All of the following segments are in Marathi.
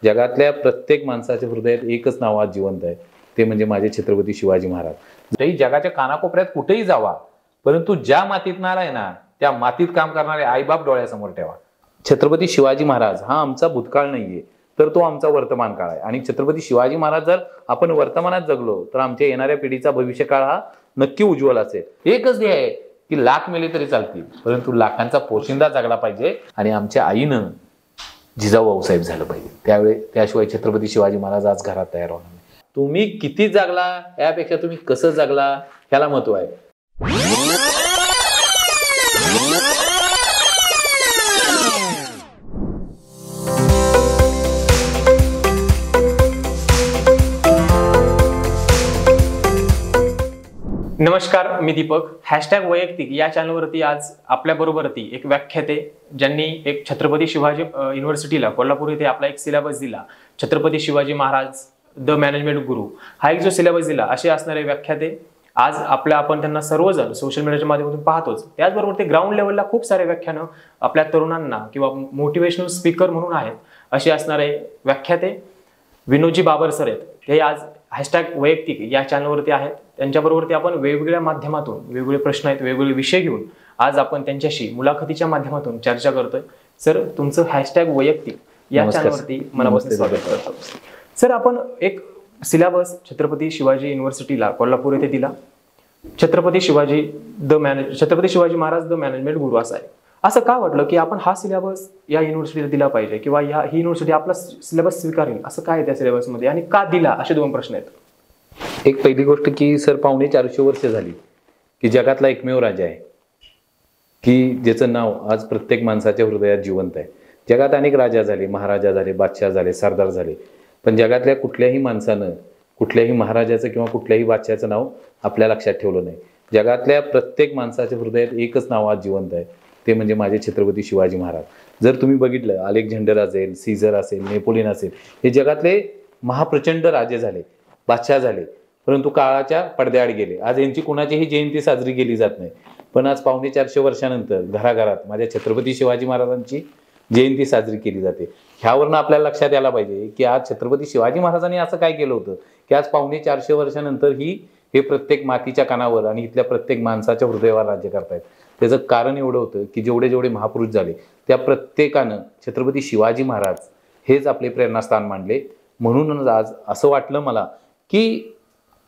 जगातल्या प्रत्येक माणसाच्या हृदयात एकच नाव आज जिवंत आहे, ते म्हणजे माझे छत्रपती शिवाजी महाराज. जरी जगाच्या कानाकोपऱ्यात कुठेही जावा, परंतु ज्या मातीत आलाय ना त्या मातीत काम करणारे आईबाप डोळ्यासमोर ठेवा. छत्रपती शिवाजी महाराज हा आमचा भूतकाळ नाहीये, तर तो आमचा वर्तमान काळ आहे. आणि छत्रपती शिवाजी महाराज जर आपण वर्तमानात जगलो तर आमच्या येणाऱ्या पिढीचा भविष्यकाळ हा नक्की उज्ज्वल असेल. एकच ध्येय आहे की लाख मेले तरी चालतील, परंतु लाखांचा पोशिंदा जगला पाहिजे आणि आमच्या आईनं जिजाऊ भाऊसाहेब झालं पाहिजे. त्याशिवाय छत्रपती शिवाजी महाराज आज घरात तयार होणार नाही. तुम्ही किती जगला यापेक्षा तुम्ही कसं जगला ह्याला महत्व आहे. नमस्कार, मी दीपक. हॅशटॅग वैयक्तिक या चॅनलवरती आज आपल्याबरोबरती एक व्याख्याते ज्यांनी एक छत्रपती शिवाजी युनिव्हर्सिटीला कोल्हापूर येथे आपला एक सिलेबस दिला, छत्रपती शिवाजी महाराज द मॅनेजमेंट गुरु, हा एक जो सिलेबस दिला, असे असणारे व्याख्याते आज आपण त्यांना सर्वजण सोशल मीडियाच्या माध्यमातून पाहतोच. त्याचबरोबर ते ग्राउंड लेवलला खूप सारे व्याख्यानं आपल्या तरुणांना किंवा मोटिवेशनल स्पीकर म्हणून आहेत असे असणारे व्याख्याते विनोदजी बाबर सर आहेत. ते आज हॅशटॅग वैयक्तिक या चॅनलवरती आहेत. त्यांच्याबरोबरती आपण वेगवेगळ्या माध्यमातून वेगवेगळे प्रश्न आहेत, वेगवेगळे विषय घेऊन आज आपण त्यांच्याशी मुलाखतीच्या माध्यमातून चर्चा करतोय. सर, तुमचं हॅशटॅग वैयक्तिक या चॅनलवरती मनापासून स्वागत करतो. सर, आपण एक सिलेबस छत्रपती शिवाजी युनिव्हर्सिटीला कोल्हापूर येथे दिला, छत्रपती शिवाजी महाराज द मॅनेजमेंट गुरु असा आहे. असं का वाटलं की आपण हा सिलेबस या युनिव्हर्सिटीला दिला पाहिजे किंवा ही युनिव्हर्सिटी आपला सिलेबस स्वीकारेल, असं काय आहे त्या सिलेबसमध्ये आणि का दिला, असे दोन प्रश्न आहेत. एक पहिली गोष्ट की सर, 450 वर्ष झाली की जगातला एकमेव राजा आहे की ज्याचं नाव आज प्रत्येक माणसाच्या हृदयात जिवंत आहे. जगात अनेक राजा झाले, महाराजा झाले, बादशाह झाले, सरदार झाले, पण जगातल्या कुठल्याही माणसानं कुठल्याही महाराजाचं किंवा कुठल्याही बादशाचं नाव आपल्या लक्षात ठेवलं नाही. जगातल्या प्रत्येक माणसाच्या हृदयात एकच नाव आज जिवंत आहे, ते म्हणजे माझे छत्रपती शिवाजी महाराज. जर तुम्ही बघितलं, अलेक्झांडर असेल, सीझर असेल, नेपोलियन असेल, हे जगातले महाप्रचंड राजे झाले, बादशाह झाले, परंतु काळाच्या पडद्याआड गेले. आज यांची कुणाचीही जयंती साजरी केली जात नाही, पण आज 450 वर्षानंतर घराघरात माझ्या छत्रपती शिवाजी महाराजांची जयंती साजरी केली जाते. ह्यावरनं आपल्याला लक्षात यायला पाहिजे की आज छत्रपती शिवाजी महाराजांनी असं काय केलं होतं की आज 450 वर्षानंतर हे प्रत्येक मातीच्या कानावर आणि इथल्या प्रत्येक माणसाच्या हृदयावर राज्य करतायत. त्याचं कारण एवढं होतं की जेवढे जेवढे महापुरुष झाले त्या प्रत्येकानं छत्रपती शिवाजी महाराज हेच आपले प्रेरणास्थान मानले. म्हणूनच आज असं वाटलं मला की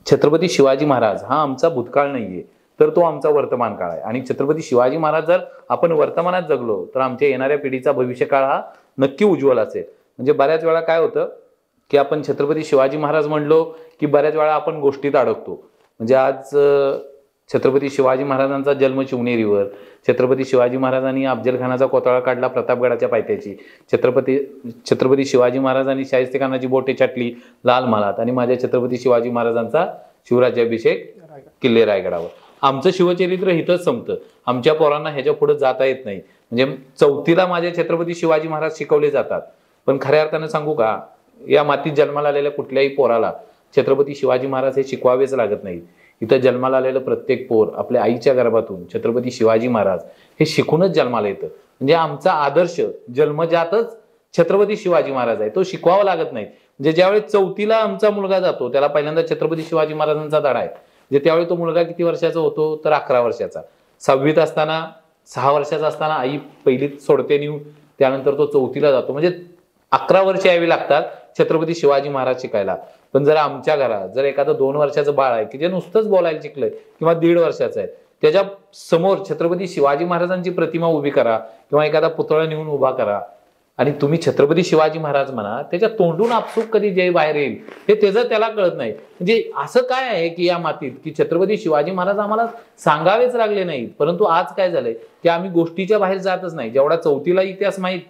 छत्रपती शिवाजी महाराज हा आमचा भूतकाळ नाहीये, तर तो आमचा वर्तमान काळ आहे. आणि छत्रपती शिवाजी महाराज जर आपण वर्तमानात जगलो तर आमच्या येणाऱ्या पिढीचा भविष्यकाळ हा नक्की उज्ज्वल असेल. म्हणजे बऱ्याच वेळा काय होतं की आपण छत्रपती शिवाजी महाराज म्हणलो की बऱ्याच वेळा आपण गोष्टीत अडकतो. म्हणजे आज छत्रपती शिवाजी महाराजांचा जन्म शिवनेरीवर, छत्रपती शिवाजी महाराजांनी अफजलखानाचा कोतळा काढला प्रतापगडाच्या पायथ्याची, छत्रपती शिवाजी महाराजांनी शाहिस्तेखानाची बोटे छाटली लाल महालात, आणि माझ्या छत्रपती शिवाजी महाराजांचा शिवराज्याभिषेक किल्ले रायगडावर. आमचं शिवचरित्र इथंच संपतं. आमच्या पोरांना ह्याच्या पुढे जाता येत नाही. म्हणजे 4थीला माझे छत्रपती शिवाजी महाराज शिकवले जातात, पण खऱ्या अर्थानं सांगू का, या मातीत जन्माला आलेल्या कुठल्याही पोराला छत्रपती शिवाजी महाराज हे शिकवावेच लागत नाही. इथं जन्माला आलेलं प्रत्येक पोर आपल्या आईच्या गर्भातून छत्रपती शिवाजी महाराज हे शिकूनच जन्माला येतं. म्हणजे आमचा आदर्श जन्मजातच छत्रपती शिवाजी महाराज आहे, तो शिकवावा लागत नाही. म्हणजे ज्यावेळी 4थीला आमचा मुलगा जातो त्याला पहिल्यांदा छत्रपती शिवाजी महाराजांचा धडा आहे. म्हणजे त्यावेळी तो मुलगा किती वर्षाचा होतो तर 11 वर्षाचा. 6वीत असताना 6 वर्षाचा असताना आई पहिलीत सोडते नेऊन, त्यानंतर तो 4थीला जातो. म्हणजे 11 वर्ष यावी लागतात छत्रपती शिवाजी महाराज शिकायला. पण जर आमच्या घरात जर एखादं 2 वर्षाचं बाळ आहे की जे नुसतंच बोलायला शिकलंय किंवा 1.5 वर्षाचं आहे, त्याच्या समोर छत्रपती शिवाजी महाराजांची प्रतिमा उभी करा किंवा एखादा पुतळा नेऊन उभा करा आणि तुम्ही छत्रपती शिवाजी महाराज म्हणा, त्याच्या तोंडून आपसूक कधी जय बाहेर येईल हे त्याचं त्याला कळत नाही. म्हणजे असं काय आहे की या मातीत की छत्रपती शिवाजी महाराज आम्हाला सांगावेच लागले नाहीत, परंतु आज काय झालंय की आम्ही गोष्टीच्या बाहेर जातच नाही. जेवढा 4थीला इतिहास माहीत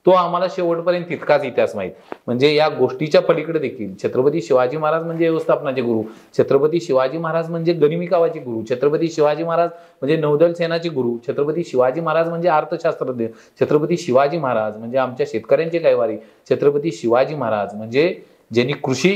तो आम्हाला शेवटपर्यंत तितकाच इतिहास माहीत. म्हणजे या गोष्टीच्या पलीकडे देखील छत्रपती शिवाजी महाराज म्हणजे व्यवस्थापनाचे गुरु, छत्रपती शिवाजी महाराज म्हणजे गनिमिकावाचे गुरु, छत्रपती शिवाजी महाराज म्हणजे नौदल सेनाचे गुरु, छत्रपती शिवाजी महाराज म्हणजे अर्थशास्त्रज्ञ, छत्रपती शिवाजी महाराज म्हणजे आमच्या शेतकऱ्यांचे कैवारी, छत्रपती शिवाजी महाराज म्हणजे ज्यांनी कृषी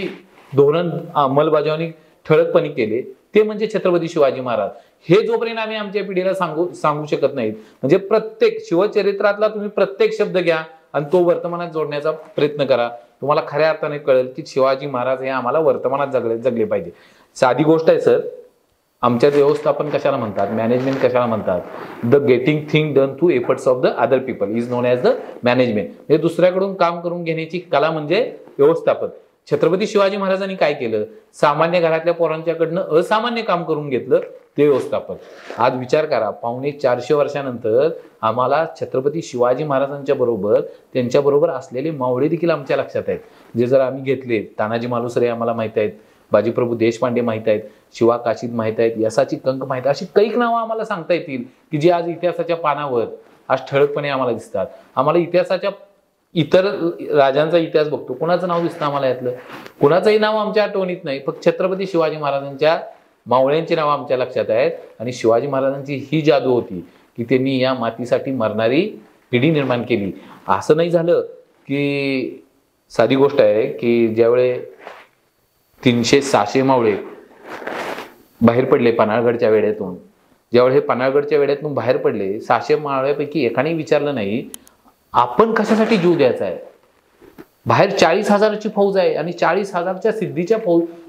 धोरण अंमलबजावणी ठळकपणे केले ते म्हणजे छत्रपती शिवाजी महाराज. हे जोपर्यंत आम्ही आमच्या पिढीला सांगू शकत नाहीत, म्हणजे प्रत्येक शिवचरित्रातला तुम्ही प्रत्येक शब्द घ्या आणि तो वर्तमानात जोडण्याचा प्रयत्न करा. तुम्हाला खऱ्या अर्थाने कळेल की शिवाजी महाराज हे आम्हाला वर्तमानात जगले पाहिजे. साधी गोष्ट आहे सर, आमच्यात व्यवस्थापन कशाला म्हणतात, मॅनेजमेंट कशाला म्हणतात, the getting thing done through efforts of the other people is non as the management. म्हणजे दुसऱ्याकडून काम करून घेण्याची कला म्हणजे व्यवस्थापन. छत्रपती शिवाजी महाराजांनी काय केलं, सामान्य घरातल्या पोरांच्याकडनं असामान्य काम करून घेतलं, ते व्यवस्थापन. आज विचार करा, 450 वर्षानंतर आम्हाला छत्रपती शिवाजी महाराजांच्या बरोबर त्यांच्या बरोबर असलेले मावळे देखील आमच्या लक्षात आहेत. जे जर आम्ही घेतले, तानाजी मालुसरे आम्हाला माहित आहेत, बाजीप्रभू देशपांडे माहित आहेत, शिवा काशीद माहित आहेत, यसाची कंक माहित आहे, अशी कैक नावं आम्हाला सांगता येतील की जी आज इतिहासाच्या पानावर आज ठळकपणे आम्हाला दिसतात. आम्हाला इतिहासाच्या इतर राजांचा इतिहास बघतो, कोणाचं नाव दिसतं आम्हाला यातलं, कोणाचंही नाव आमच्या आठवणीत नाही, फक्त छत्रपती शिवाजी महाराजांच्या मावळ्यांची नावं आमच्या लक्षात आहेत. आणि शिवाजी महाराजांची ही जादू होती की त्यांनी या मातीसाठी मरणारी पिढी निर्माण केली. असं नाही झालं की, साधी गोष्ट आहे की ज्यावेळे 300-600 मावळे बाहेर पडले पन्हाळगडच्या वेड्यातून, ज्यावेळी हे पन्हाळगडच्या वेड्यातून बाहेर पडले, 600 मावळ्यापैकी एकाने विचारलं नाही आपण कशासाठी जीव द्यायचा आहे. बाहेर 40,000ची फौज आहे आणि 40,000च्या सिद्धीच्या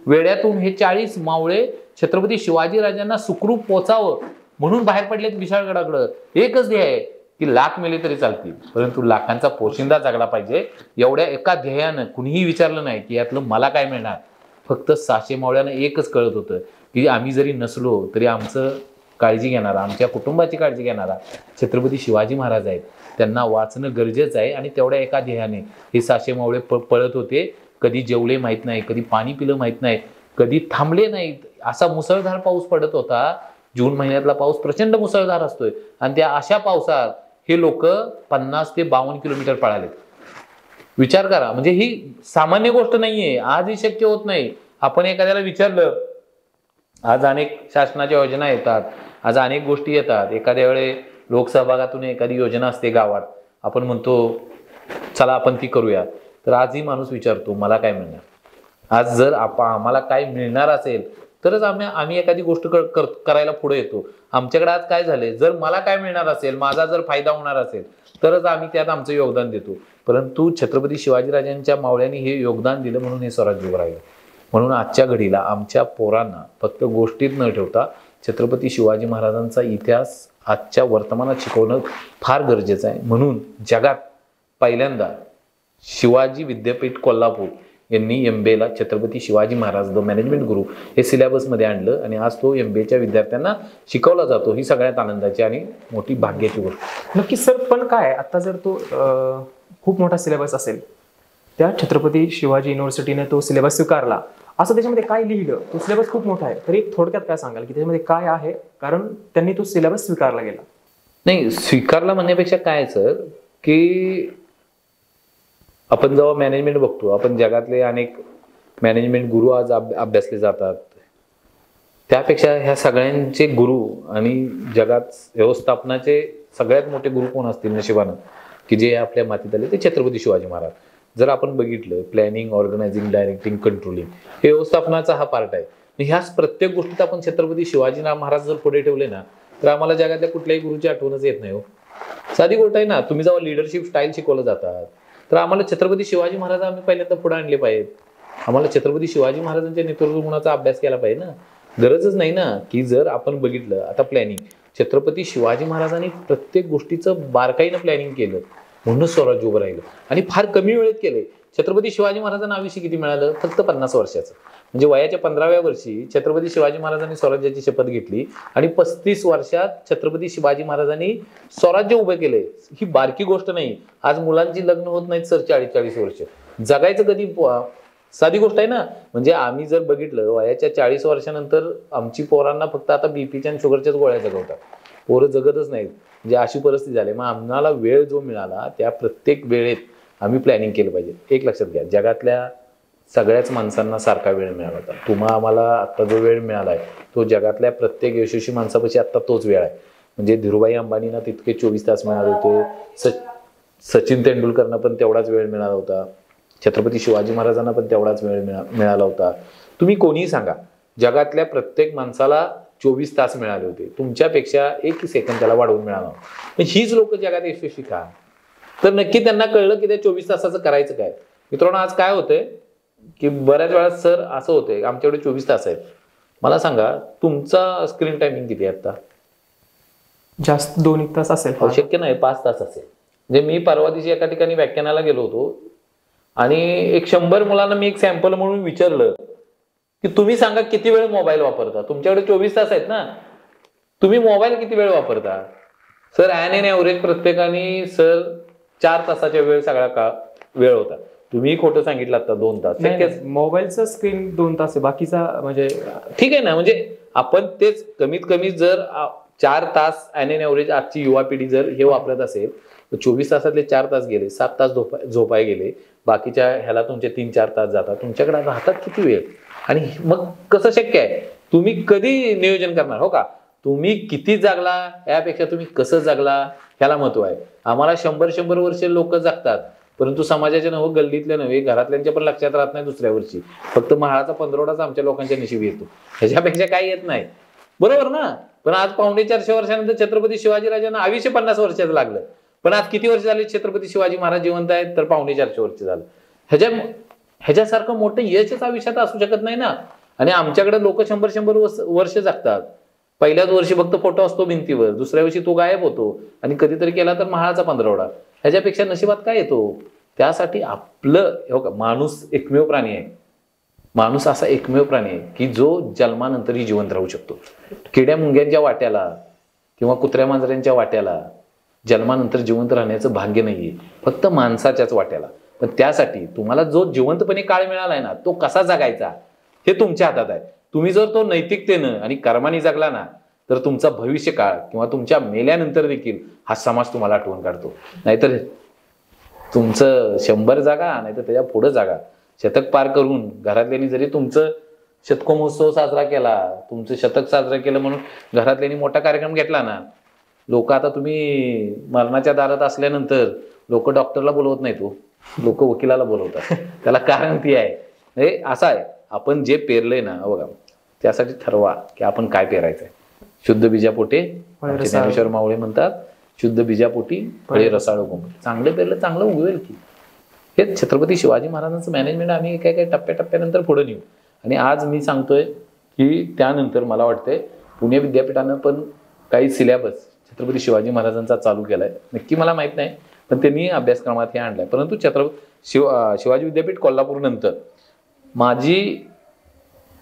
वेड्यातून हे 40 मावळे छत्रपती शिवाजी राजांना सुखरूप पोचावं म्हणून बाहेर पडलेत विशाळगडाकडं. एकच ध्येय आहे की लाख मेले तरी चालतील, परंतु लाखांचा पोशिंदा जगला पाहिजे. एवढ्या एका ध्येयानं कुणीही विचारलं नाही की यातलं मला काय मिळणार. फक्त 600 मावळ्यांना एकच कळत होतं की आम्ही जरी नसलो तरी आमचं काळजी घेणारा, आमच्या कुटुंबाची काळजी घेणारा छत्रपती शिवाजी महाराज आहेत, त्यांना वाचणं गरजेचं आहे. आणि तेवढ्या एका ध्येयाने हे 600 मावळे पळत होते. कधी जेवले माहीत नाही, कधी पाणी पिलं माहीत नाही, कधी थांबले नाहीत. असा मुसळधार पाऊस पडत होता. जून महिन्यातला पाऊस प्रचंड मुसळधार असतोय आणि त्या अशा पावसात हे लोक 50 ते 52 किलोमीटर पळाले. विचार करा, म्हणजे ही सामान्य गोष्ट नाहीये, आजही शक्य होत नाही. आपण एखाद्याला विचारलं, आज अनेक शासनाच्या योजना येतात, आज अनेक गोष्टी येतात. एखाद्या वेळे लोकसहभागातून एखादी योजना असते गावात, आपण म्हणतो चला आपण ती करूया, तर आजही माणूस विचारतो मला काय मिळणार. आज जर आम्हाला काय मिळणार असेल तरच आम्ही एखादी गोष्ट करायला पुढे येतो. आमच्याकडे आज काय झालंय, जर मला काय मिळणार असेल, माझा जर फायदा होणार असेल तरच आम्ही त्यात आमचं योगदान देतो. परंतु छत्रपती शिवाजीराजांच्या मावळ्यांनी हे योगदान दिलं म्हणून हे स्वराज्य उभं राहिलं. म्हणून आजच्या घडीला आमच्या पोरांना फक्त गोष्टीत न ठेवता छत्रपती शिवाजी महाराजांचा इतिहास आजच्या वर्तमानात शिकवणं फार गरजेचं आहे. म्हणून जगात पहिल्यांदा शिवाजी विद्यापीठ कोल्हापूर यांनी MBAला छत्रपती शिवाजी महाराज द मॅनेजमेंट गुरु हे सिलेबसमध्ये आणलं आणि आज तो MBAच्या विद्यार्थ्यांना शिकवला जातो. ही सगळ्यात आनंदाची आणि मोठी भाग्याची गोष्ट. नक्कीच सर, पण काय आता जर तो खूप मोठा सिलेबस असेल, त्या छत्रपती शिवाजी युनिव्हर्सिटीने तो सिलेबस स्वीकारला, असं त्याच्यामध्ये काय लिहिलं, तो सिलेबस खूप मोठा आहे, तरी थोडक्यात काय सांगाल की त्याच्यामध्ये काय आहे, कारण त्यांनी तो सिलेबस स्वीकारला गेला. नाही, स्वीकारला म्हणण्यापेक्षा काय सर की आपण जेव्हा मॅनेजमेंट बघतो, आपण जगातले अनेक मॅनेजमेंट गुरु आज अभ्यासले जातात, त्यापेक्षा ह्या सगळ्यांचे गुरु आणि जगात व्यवस्थापनाचे सगळ्यात मोठे गुरु कोण असतील नशिबानं की जे आपल्या मातीत आले, ते छत्रपती शिवाजी महाराज. जर आपण बघितलं प्लॅनिंग, ऑर्गनायझिंग, डायरेक्टिंग, कंट्रोलिंग हे व्यवस्थापनाचा हा पार्ट आहे. ह्याच प्रत्येक गोष्टीत आपण छत्रपती शिवाजी महाराज जर पुढे ठेवले ना, तर आम्हाला जगातल्या कुठल्याही गुरुची आठवणच येत नाही हो. साधी गोष्ट आहे ना, तुम्ही जेव्हा लिडरशिप स्टाईल शिकवलं जातात तर आम्हाला छत्रपती शिवाजी महाराज आम्ही पहिल्यांदा पुढे आणले पाहिजेत. आम्हाला छत्रपती शिवाजी महाराजांच्या नेतृत्व गुणाचा अभ्यास केला पाहिजे ना. गरजच नाही ना की जर आपण बघितलं आता प्लॅनिंग, छत्रपती शिवाजी महाराजांनी प्रत्येक गोष्टीचं बारकाईनं प्लॅनिंग केलं म्हणूनच स्वराज्य उभं राहिलं आणि फार कमी वेळेत केले. छत्रपती शिवाजी महाराजांना आयुष्य किती मिळालं, फक्त 50 वर्षाचं. म्हणजे वयाच्या 15व्या वर्षी छत्रपती शिवाजी महाराजांनी स्वराज्याची शपथ घेतली आणि 35 वर्षात छत्रपती शिवाजी महाराजांनी स्वराज्य उभे केले. ही बारकी गोष्ट नाही. आज मुलांची लग्न होत नाहीत सर 40-40 वर्ष. जगायचं कधी, साधी गोष्ट आहे ना. म्हणजे आम्ही जर बघितलं वयाच्या 40 वर्षानंतर आमची पोरांना फक्त आता बीपीच्या आणि शुगरच्याच गोळ्या जगवतात, पोरं जगतच नाहीत. म्हणजे अशी परिस्थिती झाली. मग आम्हाला वेळ जो मिळाला त्या प्रत्येक वेळेत आम्ही प्लॅनिंग केलं पाहिजे. एक लक्षात घ्या, जगातल्या सगळ्याच माणसांना सारखा वेळ मिळाला होता. तुम्हाला आम्हाला आता जो वेळ मिळाला आहे तो जगातल्या प्रत्येक यशस्वी माणसापाशी आता तोच वेळ आहे. म्हणजे धीरूभाई अंबानींना तितके 24 तास मिळाले होते, सचिन तेंडुलकरना पण तेवढाच वेळ मिळाला होता, छत्रपती शिवाजी महाराजांना पण तेवढाच वेळ मिळाला होता. तुम्ही कोणीही सांगा, जगातल्या प्रत्येक माणसाला 24 तास मिळाले होते. तुमच्यापेक्षा 1 सेकंद त्याला वाढवून मिळाला. पण हीच लोक जगात यशस्वी का, तर नक्की त्यांना कळलं की त्या 24 तासाचं करायचं काय. मित्रांनो आज काय होतंय की बऱ्याच वेळा सर असं होतंय आमच्याकडे 24 तास आहेत. मला सांगा तुमचा स्क्रीन टायमिंग किती आहे आता? जास्त 2-1 तास असेल. शक्य नाही 5 तास असेल. म्हणजे मी परवा दिवशी एका ठिकाणी व्याख्यानाला गेलो होतो आणि 100 मुलांना मी एक सॅम्पल म्हणून विचारलं की तुम्ही सांगा किती वेळ मोबाईल वापरता? तुमच्याकडे 24 तास आहेत ना, तुम्ही मोबाईल किती वेळ वापरता? सर ॲन एन ॲव्हरेज प्रत्येकाने सर 4 तासाच्या वेळ होता. तुम्ही खोटं सांगितलं आता 2 तास. मोबाईलचा स्क्रीन 2 तास आहे, बाकीचा म्हणजे ठीक आहे ना. म्हणजे आपण तेच कमीत कमी जर 4 तास ॲन एन ॲव्हरेज आजची युवा पिढी जर हे वापरत असेल तर 24 तासातले 4 तास गेले, 7 तास झोपाय गेले, बाकीच्या ह्याला तुमचे 3-4 तास जातात. तुमच्याकडे राहतात किती वेळ? आणि मग कसं शक्य आहे? तुम्ही कधी नियोजन करणार? हो का, तुम्ही किती जागला यापेक्षा तुम्ही कसं जागला ह्याला महत्व आहे. आम्हाला 100 वर्ष लोक जगतात, परंतु समाजाच्या नव्हे, गल्लीतल्या नव्हे, घरातल्यांच्या पण लक्षात राहत नाही दुसऱ्या वर्षी. फक्त महाळाचा 15वडाच आमच्या लोकांच्या नशिबी येतो, ह्याच्यापेक्षा काही येत नाही. बरोबर ना? पण आज 450 वर्षानंतर छत्रपती शिवाजीराजांना 250 वर्षाचं लागलं. पण आज किती वर्ष झाले छत्रपती शिवाजी महाराज जिवंत आहेत? तर 450 वर्ष झालं. ह्याच्यासारखं मोठं यशच आयुष्यात असू शकत नाही ना. आणि आमच्याकडे लोक 100 वर्ष जगतात. पहिल्याच वर्षी फक्त फोटो असतो भिंतीवर, दुसऱ्या वर्षी तो गायब होतो आणि कधीतरी केला तर महाळाचा 15वडा. ह्याच्यापेक्षा नशिबात काय येतो? त्यासाठी आपलं हो का, माणूस एकमेव प्राणी आहे. माणूस असा एकमेव प्राणी आहे की जो जन्मानंतरही जिवंत राहू शकतो. किड्या मुंग्यांच्या वाट्याला किंवा कुत्र्या मांजऱ्यांच्या वाट्याला जन्मानंतर जिवंत राहण्याचं भाग्य नाहीये, फक्त माणसाच्याच वाट्याला. पण त्यासाठी तुम्हाला जो जिवंतपणे काळ मिळालाय ना, तो कसा जगायचा हे तुमच्या हातात आहे. तुम्ही जर तो नैतिकतेनं आणि कर्माने जगला ना, तर तुमचा भविष्य काळ किंवा तुमच्या मेल्यानंतर देखील हा समाज तुम्हाला आठवण काढतो. नाहीतर तुमचं 100 जागा, नाहीतर त्याच्या पुढे जागा, शतक पार करून घरातल्यांनी जरी तुमचं शतको महोत्सव साजरा केला, तुमचं शतक साजरा केलं म्हणून घरातल्यांनी मोठा कार्यक्रम घेतला ना, लोक आता तुम्ही मरणाच्या दारात असल्यानंतर लोक डॉक्टरला बोलवत नाही, तो लोक वकिलाला बोलवतात. त्याला कारण ती आहे, हे असं आहे. आपण जे पेरलंय ना बघा, त्यासाठी ठरवा की आपण काय पेरायचंय. शुद्ध बीजापोटे, ज्ञानेश्वर मावळे म्हणतात, शुद्ध बीजापोटी फळे रसाळ उगवून. चांगलं पेरलं चांगलं उगवेल की. हे छत्रपती शिवाजी महाराजांचं मॅनेजमेंट आम्ही काय टप्प्याटप्प्यानंतर पुढे नेऊ. आणि आज मी सांगतोय की त्यानंतर मला वाटतंय पुणे विद्यापीठानं पण काही सिलेबस छत्रपती शिवाजी महाराजांचा चालू केलाय. नक्की मला माहित नाही, पण त्यांनी अभ्यासक्रमात हे आणलंय. परंतु शिवाजी विद्यापीठ कोल्हापूर नंतर माझी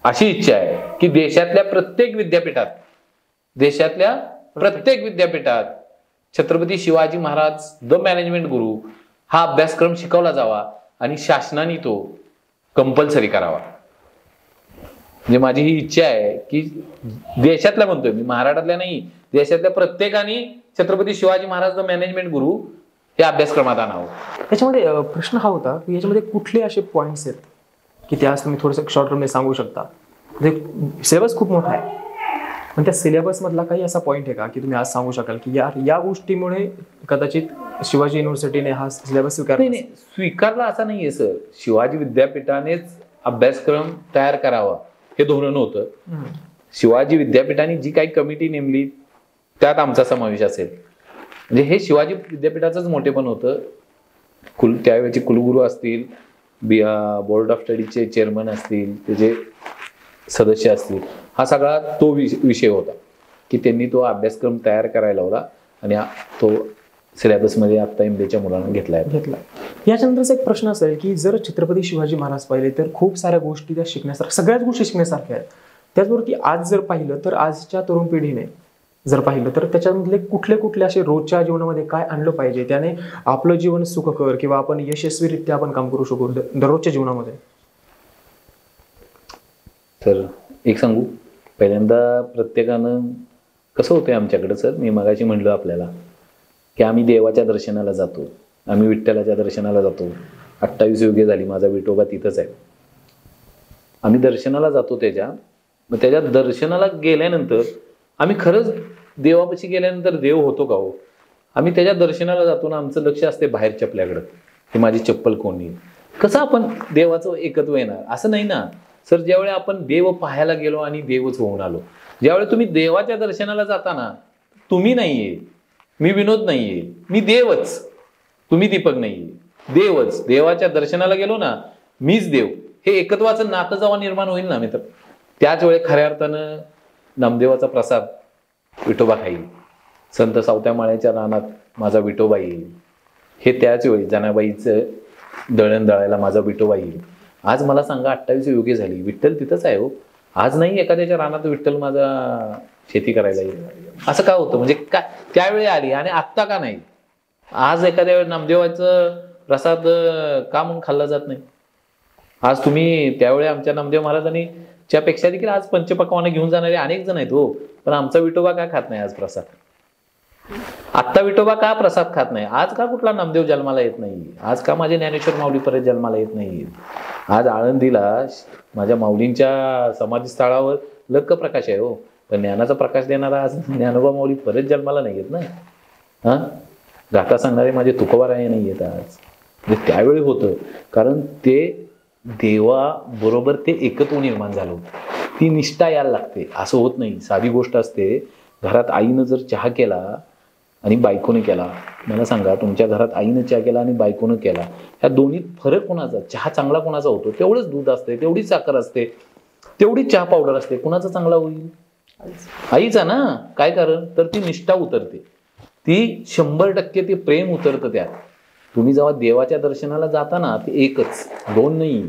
अशी इच्छा आहे की देशातल्या प्रत्येक विद्यापीठात छत्रपती शिवाजी महाराज द मॅनेजमेंट गुरु हा अभ्यासक्रम शिकवला जावा आणि शासनाने तो कंपल्सरी करावा. म्हणजे माझी ही इच्छा आहे की देशातल्या, म्हणतोय मी, महाराष्ट्रातल्या नाही, देशातल्या प्रत्येकाने छत्रपती शिवाजी महाराज द मॅनेजमेंट गुरु हे अभ्यासक्रमात आणावं. त्याच्यामध्ये प्रश्न हा होता की याच्यामध्ये कुठले असे पॉईंट्स आहेत की ते आज तुम्ही थोडंसं शॉर्ट टर्ममध्ये सांगू शकता? म्हणजे सिलेबस खूप मोठा आहे, पण त्या सिलेबस मधला काही असा पॉईंट आहे का की तुम्ही आज सांगू शकाल की या गोष्टीमुळे कदाचित शिवाजी युनिव्हर्सिटीने हा सिलेबस स्वीकारला असा नाहीये सर. शिवाजी विद्यापीठानेच अभ्यासक्रम तयार करावा हे धोरण होतं. शिवाजी विद्यापीठाने जी काही कमिटी नेमली त्यात आमचा समावेश असेल. म्हणजे हे शिवाजी विद्यापीठाचंच मोठेपण होतं. त्यावेळेचे कुलगुरू असतील, बोर्ड ऑफ स्टडीजचे चेअरमन असतील, त्याचे सदस्य असतील, हा सगळा तो विषय होता की त्यांनी तो अभ्यासक्रम तयार करायला लावला आणि तो सिलेबसमध्ये आता एमबीएच्या मुलांना घेतला. याच्यानंतरचा एक प्रश्न असेल की जर छत्रपती शिवाजी महाराज पाहिले तर खूप साऱ्या गोष्टी त्या शिकण्यासारख्या, सगळ्याच गोष्टी शिकण्यासारख्या आहेत. त्याचबरोबर आज जर पाहिलं तर आजच्या तरुण पिढीने जर पाहिलं तर त्याच्यामधले कुठले असे रोजच्या जीवनामध्ये काय आणलं पाहिजे, त्याने आपलं जीवन सुखकर किंवा आपण यशस्वीरित्या आपण काम करू शकू दररोजच्या जीवनामध्ये? तर एक सांगू, पहिल्यांदा प्रत्येकानं कसं होतंय आमच्याकडं सर, मी मगाशी म्हणलं आपल्याला की आम्ही देवाच्या दर्शनाला जातो, आम्ही विठ्ठलाच्या दर्शनाला जातो. 28 युगे झाली, माझा विठोबा तिथंच आहे. आम्ही दर्शनाला जातो मग त्याच्या दर्शनाला गेल्यानंतर आम्ही खरंच देवापाशी गेल्यानंतर देव होतो का हो? आम्ही त्याच्या दर्शनाला जातो ना, आमचं लक्ष असते बाहेर चपल्याकडं की माझी चप्पल कोण येईल, कसं आपण देवाचं एकत्व येणार? असं नाही ना सर. ज्यावेळी आपण देव पाहायला गेलो आणि देवच होऊन आलो, ज्यावेळी तुम्ही देवाच्या दर्शनाला जाताना तुम्ही नाहीये, मी विनोद नाहीये, मी देवच, तुम्ही दीपक नाहीये, देवच. देवाच्या दर्शनाला गेलो ना, मीच देव, हे एकत्वाचं नातं जेव्हा निर्माण होईल ना मित्र, त्याच वेळी खऱ्या अर्थानं नामदेवाचा प्रसाद विठोबा खाईल. संत सावत्या माळ्याच्या रानात माझा विठोबा येईल, हे त्याच वेळी जनाबाईचं दळण दळायला माझा विठोबा येईल. आज मला सांगा 28 युगे झाली, विठ्ठल तिथंच आहे हो. आज नाही एखाद्याच्या रानात विठ्ठल माझा शेती करायला येईल. असं का होतं? म्हणजे काय त्यावेळी आली आणि आत्ता का नाही? आज एखाद्या वेळी नामदेवाचं प्रसाद का म्हणून खाल्ला जात नाही? आज तुम्ही त्यावेळी आमच्या नामदेव महाराजांनी त्यापेक्षा देखील आज पंचपक्वानं घेऊन जाणारे अनेक जण आहेत हो, पण आमचा विठोबा का खात नाही आज प्रसाद? आत्ता विठोबा का प्रसाद खात नाही? आज का कुठला नामदेव जन्माला येत नाही? आज का माझे ज्ञानेश्वर माऊली परत जन्माला येत नाही? आज आळंदीला माझ्या माऊलींच्या समाधीस्थळावर लक्क प्रकाश आहे हो, पण ज्ञानाचा प्रकाश देणारा आज ज्ञानोबा माऊली परत जन्माला नाही येत ना. हा, गाथा सांगणारे माझे तुकोबाराय नाही येत आज. म्हणजे त्यावेळी होतं, कारण ते देवाबरोबर ते एकत्व निर्माण झालं होतं. ती निष्ठा यायला लागते, असं होत नाही. साधी गोष्ट असते, घरात आईनं जर चहा केला आणि बायकोनं केला, मला सांगा तुमच्या घरात आईनं चहा केला आणि बायकोनं केला, ह्या दोन्हीत फरक कोणाचा? चहा चांगला कोणाचा होतो? तेवढंच दूध असते, तेवढीच साखर असते, तेवढीच चहा पावडर असते. कोणाचा चांगला होईल? आईचा ना. काय कारण? तर ती निष्ठा उतरते, ती 100% ते प्रेम उतरतं त्यात. तुम्ही जेव्हा देवाच्या दर्शनाला जाता ना, ते एकच, दोन नाही,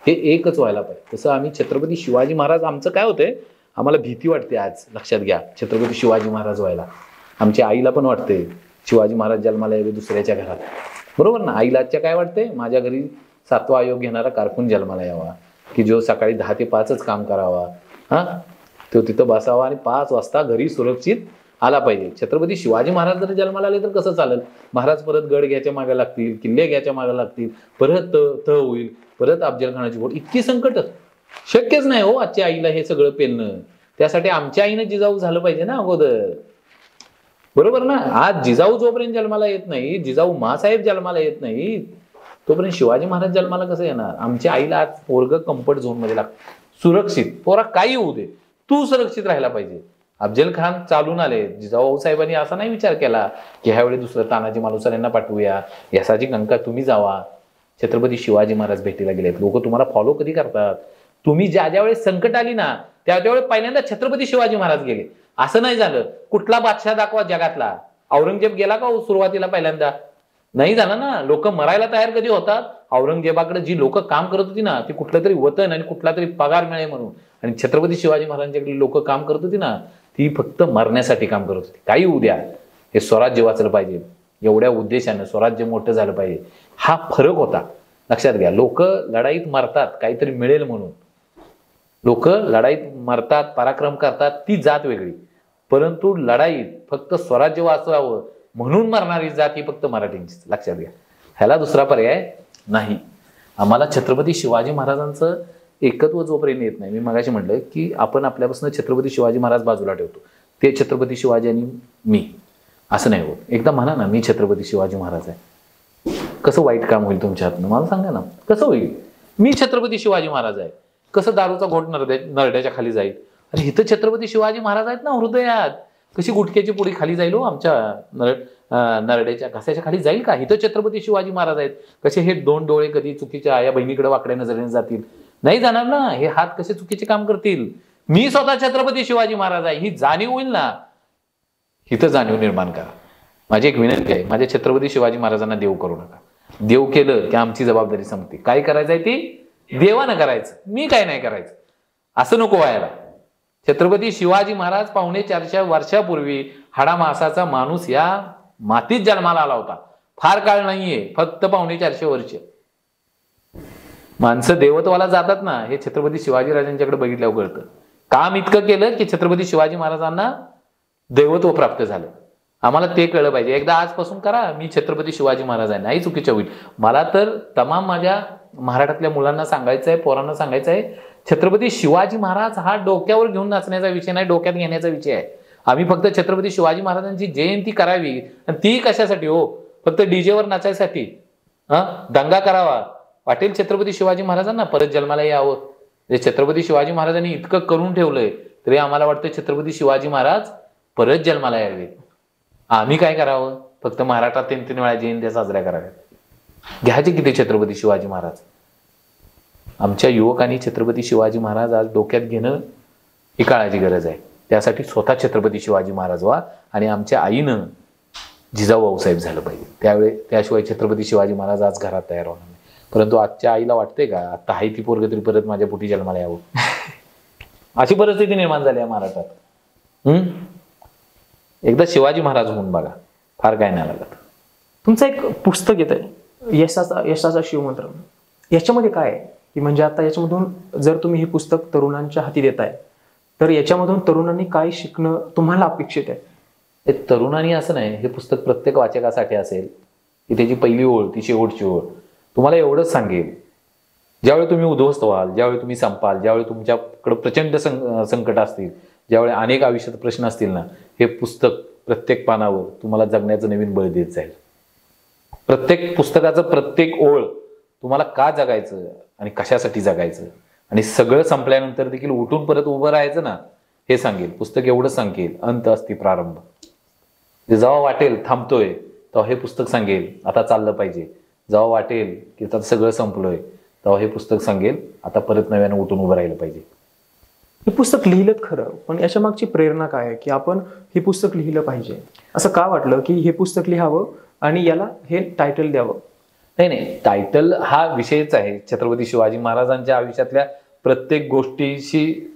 हे एकच व्हायला पाहिजे. तसं आम्ही छत्रपती शिवाजी महाराज, आमचं काय होतंय, आम्हाला भीती वाटते आज, लक्षात घ्या, छत्रपती शिवाजी महाराज व्हायला. आमच्या आईला पण वाटते शिवाजी महाराज जन्माला यावे दुसऱ्याच्या घरात, बरोबर ना? आईला आजच्या काय वाटते, माझ्या घरी 7वा आयोग घेणारा कारकून जन्माला यावा, की जो सकाळी 10 ते 5च काम करावा, हा, तो तिथं बसावा आणि 5 वाजता घरी सुरक्षित आला पाहिजे. छत्रपती शिवाजी महाराज जर जन्माला आले तर कसं चालेल? महाराज परत गड घ्यायच्या मागे लागतील, किल्ले घ्यायच्या मागे लागतील, परत तह होईल, परत अफजलखानाची बोट, इतकी संकट शक्यच नाही हो आजच्या आईला हे सगळं पेलणं. त्यासाठी आमच्या आईनं जिजाऊ झालं पाहिजे ना अगोदर, बरोबर ना? आज जिजाऊ जोपर्यंत जन्माला येत नाही, जिजाऊ मासाहेब जन्माला येत नाही, तोपर्यंत शिवाजी महाराज जन्माला कसं येणार? आमच्या आईला आज पोरग कम्फर्ट झोन मध्ये लागतं, सुरक्षित. पोरा काही होऊ दे, तू सुरक्षित राहायला पाहिजे. अफजल खान चालून आले, जिजाऊ साहेबांनी असा नाही विचार केला की ह्यावेळी दुसरं तानाजी मालुसरे यांना पाठवूया, यासाची कंका तुम्ही जावा. छत्रपती शिवाजी महाराज भेटीला गेलेत. लोक तुम्हाला फॉलो कधी करतात? तुम्ही ज्या ज्या वेळेस संकट आली ना, त्या त्यावेळेस पहिल्यांदा छत्रपती शिवाजी महाराज गेले. असं नाही झालं कुठला बादशाह दाखवा जगातला, औरंगजेब गेला का सुरुवातीला पहिल्यांदा? नाही झालं ना. लोक मरायला तयार कधी होतात? औरंगजेबाकडे जी लोक काम करत होती ना, ती कुठलं तरी वतन आणि कुठला तरी पगार मिळे म्हणून. आणि छत्रपती शिवाजी महाराजांच्याकडे लोक काम करत होती ना, ती फक्त मरण्यासाठी काम करत होती. काही उद्या हे स्वराज्य वाचलं पाहिजे, एवढ्या उद्देशानं स्वराज्य मोठं झालं पाहिजे, हा फरक होता. लक्षात घ्या. लोक लढाईत मरतात काहीतरी मिळेल म्हणून, लोक लढाईत मरतात, पराक्रम करतात, ती जात वेगळी. परंतु लढाईत फक्त स्वराज्य वाचवावं म्हणून मरणारी जात ही फक्त मराठींचीच. लक्षात घ्या, ह्याला दुसरा पर्याय नाही. आम्हाला छत्रपती शिवाजी महाराजांचं एकत्व जोपर्यंत येत नाही, मी मगाशी म्हटलं की आपण आपल्यापासून छत्रपती शिवाजी महाराज बाजूला ठेवतो, ते छत्रपती शिवाजी आणि मी, असं नाही होत. एकदा म्हणा ना, मी छत्रपती शिवाजी महाराज आहे. कसं वाईट काम होईल तुमच्या हातनं? मला सांगा ना, कसं होईल? मी छत्रपती शिवाजी महाराज आहे, कसं दारूचा घोट नरड्याच्या खाली जाईल? अरे इथं छत्रपती शिवाजी महाराज आहेत ना हृदयात, कशी गुटख्याची पुडी खाली जाईल हो आमच्या नरड्याच्या घासाच्या खाली जाईल का? इथं छत्रपती शिवाजी महाराज आहेत. कसे हे 2 डोळे कधी चुकीच्या आया बहिणीकडे वाकड्या नजरेने जातील? नाही जाणार ना. हे हात कसे चुकीचे काम करतील? मी स्वतः छत्रपती शिवाजी महाराज आहे ही जाणीव होईल ना, इथं जाणीव निर्माण करा. माझी एक विनंती आहे, माझ्या छत्रपती शिवाजी महाराजांना देव करू नका. देव केलं की आमची जबाबदारी संपते. काय करायचं आहे ती देवानं करायचं, मी काय नाही करायचं. असं नको व्हायला. छत्रपती शिवाजी महाराज 450 वर्षापूर्वी हाडामासाचा माणूस या मातीत जन्माला आला होता. फार काळ नाहीये, फक्त 450 वर्ष. माणसं देवत्वाला जातात ना, हे छत्रपती शिवाजीराजांच्याकडे बघितल्यावर कळतं. काम इतकं केलं की छत्रपती शिवाजी महाराजांना देवत्व प्राप्त झालं. आम्हाला ते कळलं पाहिजे. एकदा आजपासून करा, मी छत्रपती शिवाजी महाराज आहे, नाही चुकीचं होईल. मला तर तमाम माझ्या महाराष्ट्रातल्या मुलांना सांगायचं आहे, पोरांना सांगायचं आहे, छत्रपती शिवाजी महाराज हा डोक्यावर घेऊन नाचण्याचा विषय नाही, डोक्यात घेण्याचा विषय आहे. आम्ही फक्त छत्रपती शिवाजी महाराजांची जयंती करावी, आणि ती कशासाठी हो? फक्त डीजेवर नाचायसाठी? दंगा करावा? वाटेल छत्रपती शिवाजी महाराजांना परत जन्माला यावं. छत्रपती शिवाजी महाराजांनी इतकं करून ठेवलंय, तरी आम्हाला वाटतं छत्रपती शिवाजी महाराज परत जन्माला यावे. आम्ही काय करावं? फक्त महाराष्ट्रात 3-3 वेळा जयंत्या साजऱ्या कराव्या. घ्यायचे किती छत्रपती शिवाजी महाराज? आमच्या युवकांनी छत्रपती शिवाजी महाराज आज डोक्यात घेणं ही काळाची गरज आहे. त्यासाठी स्वतः छत्रपती शिवाजी महाराज व्हा आणि आमच्या आईनं जिजाऊ भाऊसाहेब झालं पाहिजे. त्याशिवाय छत्रपती शिवाजी महाराज आज घरात तयार होणार नाही. परंतु आजच्या आईला वाटतंय का आता हाय ती पोरग तरी परत माझ्या पोटी जन्माला यावं? अशी परिस्थिती निर्माण झाली आहे महाराष्ट्रात. एकदा शिवाजी महाराज होऊन बघा, फार काय नाही लागत. तुमचं एक पुस्तक येत आहे यशाचा शिवमंत्र. याच्यामध्ये काय आहे की म्हणजे आता याच्यामधून जर तुम्ही हे पुस्तक तरुणांच्या हाती देताय तर याच्यामधून तरुणांनी काय शिकणं तुम्हाला अपेक्षित आहे? तरुणांनी असं नाही, हे पुस्तक प्रत्येक वाचकासाठी असेल की त्याची पहिली ओळ ती शेवटची ओळ तुम्हाला एवढंच सांगेल. ज्यावेळी तुम्ही उद्ध्वस्त व्हाल, ज्यावेळी तुम्ही संपाल, ज्यावेळी तुमच्याकडे प्रचंड संकट असतील, ज्यावेळी अनेक आयुष्यात प्रश्न असतील ना, हे पुस्तक प्रत्येक पानावर तुम्हाला जगण्याचं नवीन बळ देत जाईल. प्रत्येक पुस्तकाचं प्रत्येक ओळ तुम्हाला का जगायचं आणि कशासाठी जगायचं आणि सगळं संपल्यानंतर देखील उठून परत उभं राहायचं ना, हे सांगेल पुस्तक. एवढंच सांगेल, अंत असती प्रारंभ. जेव्हा वाटेल थांबतोय तेव्हा हे पुस्तक सांगेल आता चाललं पाहिजे. जेव्हा वाटेल की आता सगळं संपलोय तेव्हा हे पुस्तक सांगेल आता परत नव्यानं उठून उभं राहिलं पाहिजे. हे पुस्तक लिहिलं खरं, पण याच्या मागची प्रेरणा काय आहे की आपण हे पुस्तक लिहिलं पाहिजे? असं का वाटलं की हे पुस्तक लिहावं आणि याला हे टायटल द्यावं? नाही, टायटल हा विषयच आहे. छत्रपती शिवाजी महाराजांच्या आयुष्यातल्या प्रत्येक गोष्टीशी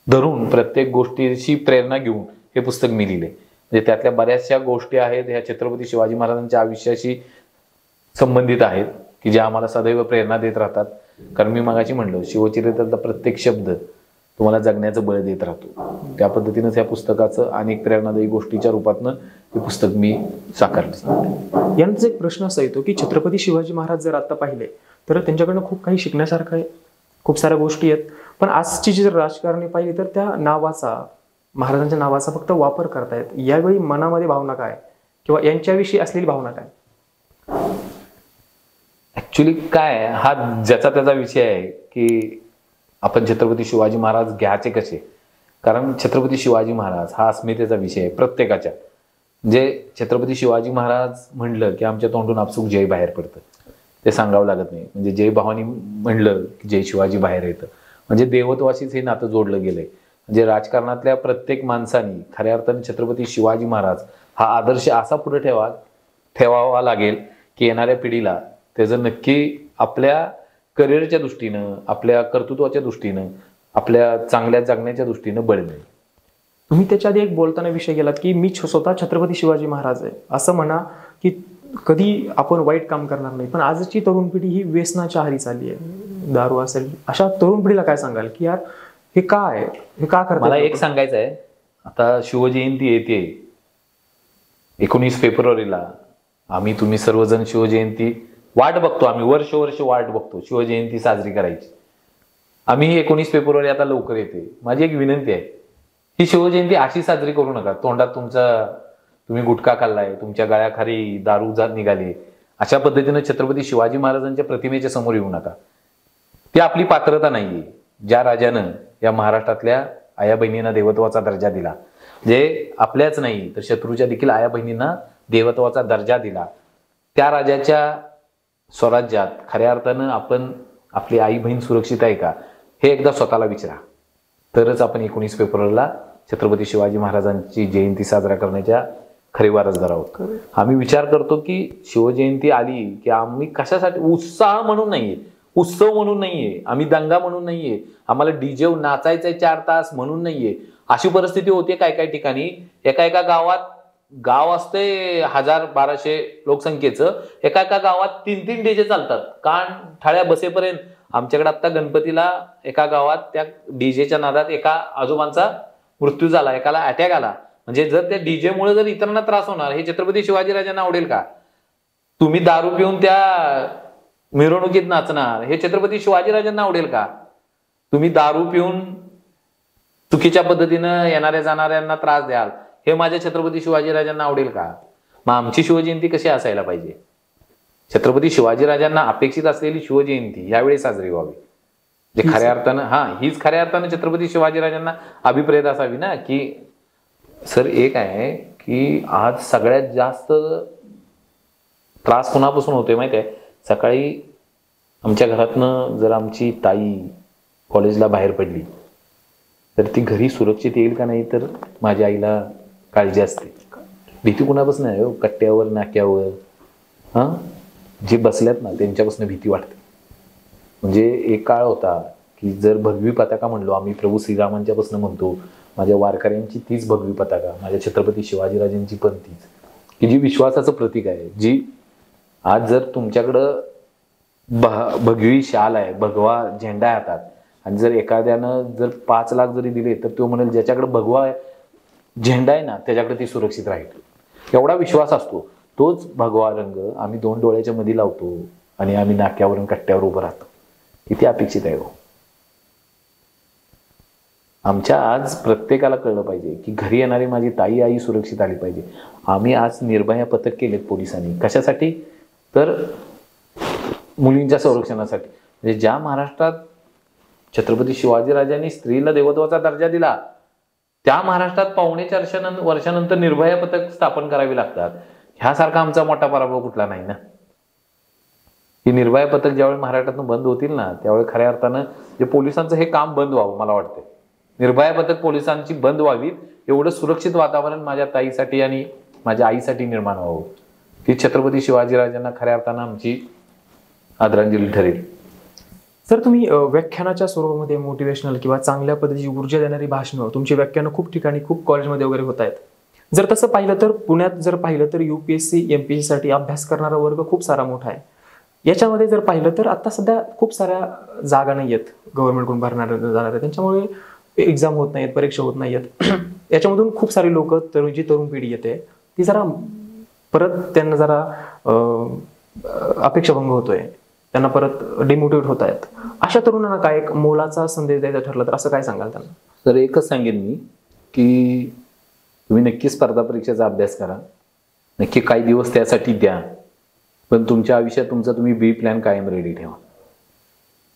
धरून, प्रत्येक गोष्टीशी प्रेरणा घेऊन हे पुस्तक मी लिहिले. म्हणजे त्यातल्या बऱ्याचशा गोष्टी आहेत ह्या छत्रपती शिवाजी महाराजांच्या आयुष्याशी संबंधित आहेत की ज्या आम्हाला सदैव प्रेरणा देत राहतात. कारण मी मगाशी म्हणलो, शिवचरित्रातला प्रत्येक शब्द तुम्हाला जगण्याचं बळ देत राहतो. त्या पद्धतीनंच ह्या पुस्तकाचं अनेक प्रेरणादायी गोष्टीच्या रूपातनं हे पुस्तक मी साकारलं. यांचा एक प्रश्न असा येतो की छत्रपती शिवाजी महाराज जर आता पाहिले तर त्यांच्याकडनं खूप काही शिकण्यासारखं आहे, खूप साऱ्या गोष्टी आहेत. पण आजची जी जर राजकारणी पाहिली तर त्या नावाचा, महाराजांच्या नावाचा फक्त वापर करतायत. यावेळी मनामध्ये भावना काय किंवा यांच्याविषयी असलेली भावना काय? ऍक्च्युली काय, हा ज्याचा त्याचा विषय आहे की आपण छत्रपती शिवाजी महाराज घ्यायचे कसे. कारण छत्रपती शिवाजी महाराज हा अस्मितेचा विषय आहे प्रत्येकाच्या. म्हणजे छत्रपती शिवाजी महाराज म्हणलं की आमच्या तोंडून आपसूक जय बाहेर पडतं, ते सांगावं लागत नाही. म्हणजे जय भावानी म्हणलं की जय शिवाजी बाहेर येतं. म्हणजे देवत्वाशीच हे नातं जोडलं गेलंय. म्हणजे राजकारणातल्या प्रत्येक माणसाने खऱ्या अर्थाने छत्रपती शिवाजी महाराज हा आदर्श असा पुढे ठेवावा लागेल की येणाऱ्या पिढीला त्याचं नक्की आपल्या करिअरच्या दृष्टीनं, आपल्या कर्तृत्वाच्या दृष्टीनं, आपल्या चांगल्या जगण्याच्या दृष्टीनं बळ मिळेल. तुम्ही त्याच्या आधी एक बोलताना विषय गेलात की मी स्वतः छत्रपती शिवाजी महाराज आहे. असं म्हणा की कधी आपण वाईट काम करणार नाही. पण आजची तरुण पिढी ही व्यसनाच्या आहारी चालली आहे, दारू असेल. अशा तरुण पिढीला काय सांगाल की यार हे काय, हे का करतात? मला एक सांगायचं आहे, आता शिवजयंती येते 19 फेब्रुवारीला. आम्ही तुम्ही सर्वजण शिवजयंती वाट बघतो, आम्ही वर्ष वाट बघतो शिवजयंती साजरी करायची. आम्ही 19 फेब्रुवारी आता लवकर येते. माझी एक विनंती आहे, ही शिवजयंती अशी साजरी करू नका तोंडात तुम्ही गुटखा खाल्लाय, तुमच्या गळ्याखाली दारू निघाली, अशा पद्धतीनं छत्रपती शिवाजी महाराजांच्या प्रतिमेच्या समोर येऊ नका. ती आपली पात्रता नाहीये. ज्या राजानं या महाराष्ट्रातल्या आया बहिणींना देवत्वाचा दर्जा दिला, जे आपल्याच नाही तर शत्रूच्या देखील आया बहिणींना देवत्वाचा दर्जा दिला, त्या राजाच्या स्वराज्यात खऱ्या अर्थानं आपण आपली आई बहीण सुरक्षित आहे का हे एकदा स्वतःला विचारा. तरच आपण 19 फेब्रुवारीला छत्रपती शिवाजी महाराजांची जयंती साजरा करण्याच्या खरे वारसदार आहोत. आम्ही विचार करतो की शिवजयंती आली की आम्ही कशासाठी, उत्साह म्हणून नाहीये, उत्सव म्हणून नाहीये, आम्ही दंगा म्हणून नाहीये, आम्हाला डीजे नाचायचंय 4 तास म्हणून नाहीये. अशी परिस्थिती होते काय ठिकाणी. एका गावात गाव असते 1000-1200 लोकसंख्येचं, एका गावात 3 डीजे चालतात कान ठाळ्या बसेपर्यंत. आमच्याकडे आता गणपतीला एका गावात त्या डीजेच्या नादात एका आजोबांचा मृत्यू झाला, एकाला अटॅक आला. म्हणजे जर त्या डीजेमुळे जर इतरांना त्रास होणार, हे छत्रपती शिवाजीराजांना आवडेल का? तुम्ही दारू पिऊन त्या मिरवणुकीत नाचणार, हे छत्रपती शिवाजीराजांना आवडेल का? तुम्ही दारू पिऊन चुकीच्या पद्धतीनं येणाऱ्या जाणाऱ्यांना त्रास द्याल, हे माझ्या छत्रपती शिवाजीराजांना आवडेल का? मग आमची शिवजयंती कशी असायला पाहिजे? छत्रपती शिवाजीराजांना अपेक्षित असलेली शिवजयंती यावेळी साजरी व्हावी. जे खऱ्या अर्थानं हीच खऱ्या अर्थानं छत्रपती शिवाजीराजांना अभिप्रेत असावी ना. की सर एक आहे की आज सगळ्यात जास्त त्रास कुणापासून होतोय माहिती आहे? सकाळी आमच्या घरातनं जर आमची ताई कॉलेजला बाहेर पडली तर ती घरी सुरक्षित येईल का नाही तर माझ्या आईला काळजी असते. भीती कुणापासून आहे हो? कट्ट्यावर, नाक्यावर हां जे बसल्यात ना त्यांच्यापासून भीती वाटते. म्हणजे एक काळ होता की जर भगवी पताका म्हणलो आम्ही प्रभू श्रीरामांच्यापासून म्हणतो, माझ्या वारकऱ्यांची तीच भगवी पताका, माझ्या छत्रपती शिवाजीराजांची पण तीच, की जी विश्वासाचं प्रतीक आहे. जी आज जर तुमच्याकडं भगवी शाल आहे, भगवा झेंडा आहे हातात, आणि जर एखाद्यानं जर 5 लाख जरी दिले तर तो म्हणेल ज्याच्याकडे भगवा झेंडा आहे ना त्याच्याकडे ती सुरक्षित राहील. एवढा विश्वास असतो. तोच भगवा रंग आम्ही 2 डोळ्याच्या मध्ये लावतो आणि आम्ही नाक्यावरून कट्ट्यावर उभं राहतो. किती अपेक्षित आहे हो. आमच्या आज प्रत्येकाला कळलं पाहिजे की घरी येणारी माझी ताई आई सुरक्षित आली पाहिजे. आम्ही आज निर्भया पथक केलेत पोलिसांनी. कशासाठी? तर मुलींच्या संरक्षणासाठी. म्हणजे ज्या महाराष्ट्रात छत्रपती शिवाजीराजांनी स्त्रीला देवत्वाचा दर्जा दिला त्या महाराष्ट्रात 4.25 वर्षानंतर निर्भया पथक स्थापन करावी लागतात. ह्यासारखा आमचा मोठा पराभव कुठला नाही ना. ही निर्भया पथक ज्यावेळी महाराष्ट्रातून बंद होतील ना त्यावेळी खऱ्या अर्थानं जे पोलिसांचं हे काम बंद व्हावं. मला वाटतं निर्भया पथक पोलिसांची बंद व्हावी, एवढं सुरक्षित वातावरण माझ्या ताईसाठी आणि माझ्या आईसाठी निर्माण व्हावं. ती छत्रपती शिवाजीराजांना खऱ्या अर्थानं आमची आदरांजली ठरेल. सर, तुम्ही व्याख्यानाच्या स्वरूपामध्ये मोटिवेशनल किंवा चांगल्या पद्धतीची ऊर्जा देणारी भाषणं, तुमची व्याख्यानं खूप ठिकाणी खूप कॉलेजमध्ये वगैरे होत आहेत. जर तसं पाहिलं तर पुण्यात जर पाहिलं तर UPSC MPSC साठी अभ्यास करणारा वर्ग खूप सारा मोठा आहे. याच्यामध्ये जर पाहिलं तर आता सध्या खूप साऱ्या जागा नाही आहेत गव्हर्नमेंटकडून भरणाऱ्या जाणाऱ्या, त्यांच्यामुळे एक्झाम होत नाहीत, परीक्षा होत नाहीत. याच्यामधून खूप सारी लोक जी तरुण पिढी येते ती जरा परत त्यांना जरा अपेक्षाभंग होतोय, त्यांना परत डिमोटिवेट होत आहेत. अशा तरुणांना काय एक मोलाचा संदेश द्यायचा ठरला तर असं काय सांगाल त्यांना? तर एकच सांगेन मी की तुम्ही नक्की स्पर्धा परीक्षेचा अभ्यास करा, नक्की काही दिवस त्यासाठी द्या, पण तुमच्या आयुष्यात तुमचा तुम्ही बी प्लॅन कायम रेडी ठेवा.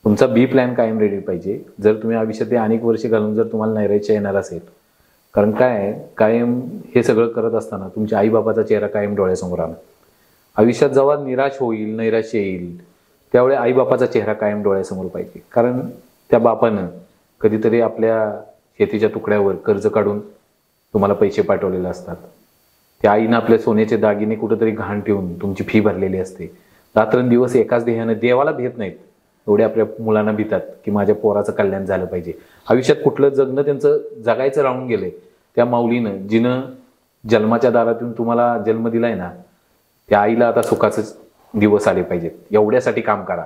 तुमचा बी प्लॅन कायम रेडी पाहिजे. जर तुम्ही आयुष्यात ते अनेक वर्ष घालून जर तुम्हाला नैराश्य येणार असेल, कारण काय कायम हे सगळं करत असताना तुमच्या आईबापाचा चेहरा कायम डोळ्यासमोर आला. आयुष्यात जेव्हा निराश होईल, नैराश्य येईल, त्यावेळी आईबापाचा चेहरा कायम डोळ्यासमोर पाहिजे. कारण त्या बापानं कधीतरी आपल्या शेतीच्या तुकड्यावर कर्ज काढून तुम्हाला पैसे पाठवलेले असतात. त्या आईनं आपल्या सोन्याचे दागिने कुठेतरी घाण ठेवून तुमची फी भरलेली असते. रात्रंदिवस एकाच ध्येयानं, देवाला भेट नाहीत एवढे आपल्या मुलांना भितात की माझ्या पोराचं कल्याण झालं पाहिजे. आयुष्यात कुठलं जगणं त्यांचं जगायचं राहून गेले. त्या माऊलीनं जिनं जन्माच्या दारातून तुम्हाला जन्म दिलाय ना, त्या आईला आता सुखाचे दिवस आले पाहिजेत, एवढ्यासाठी काम करा.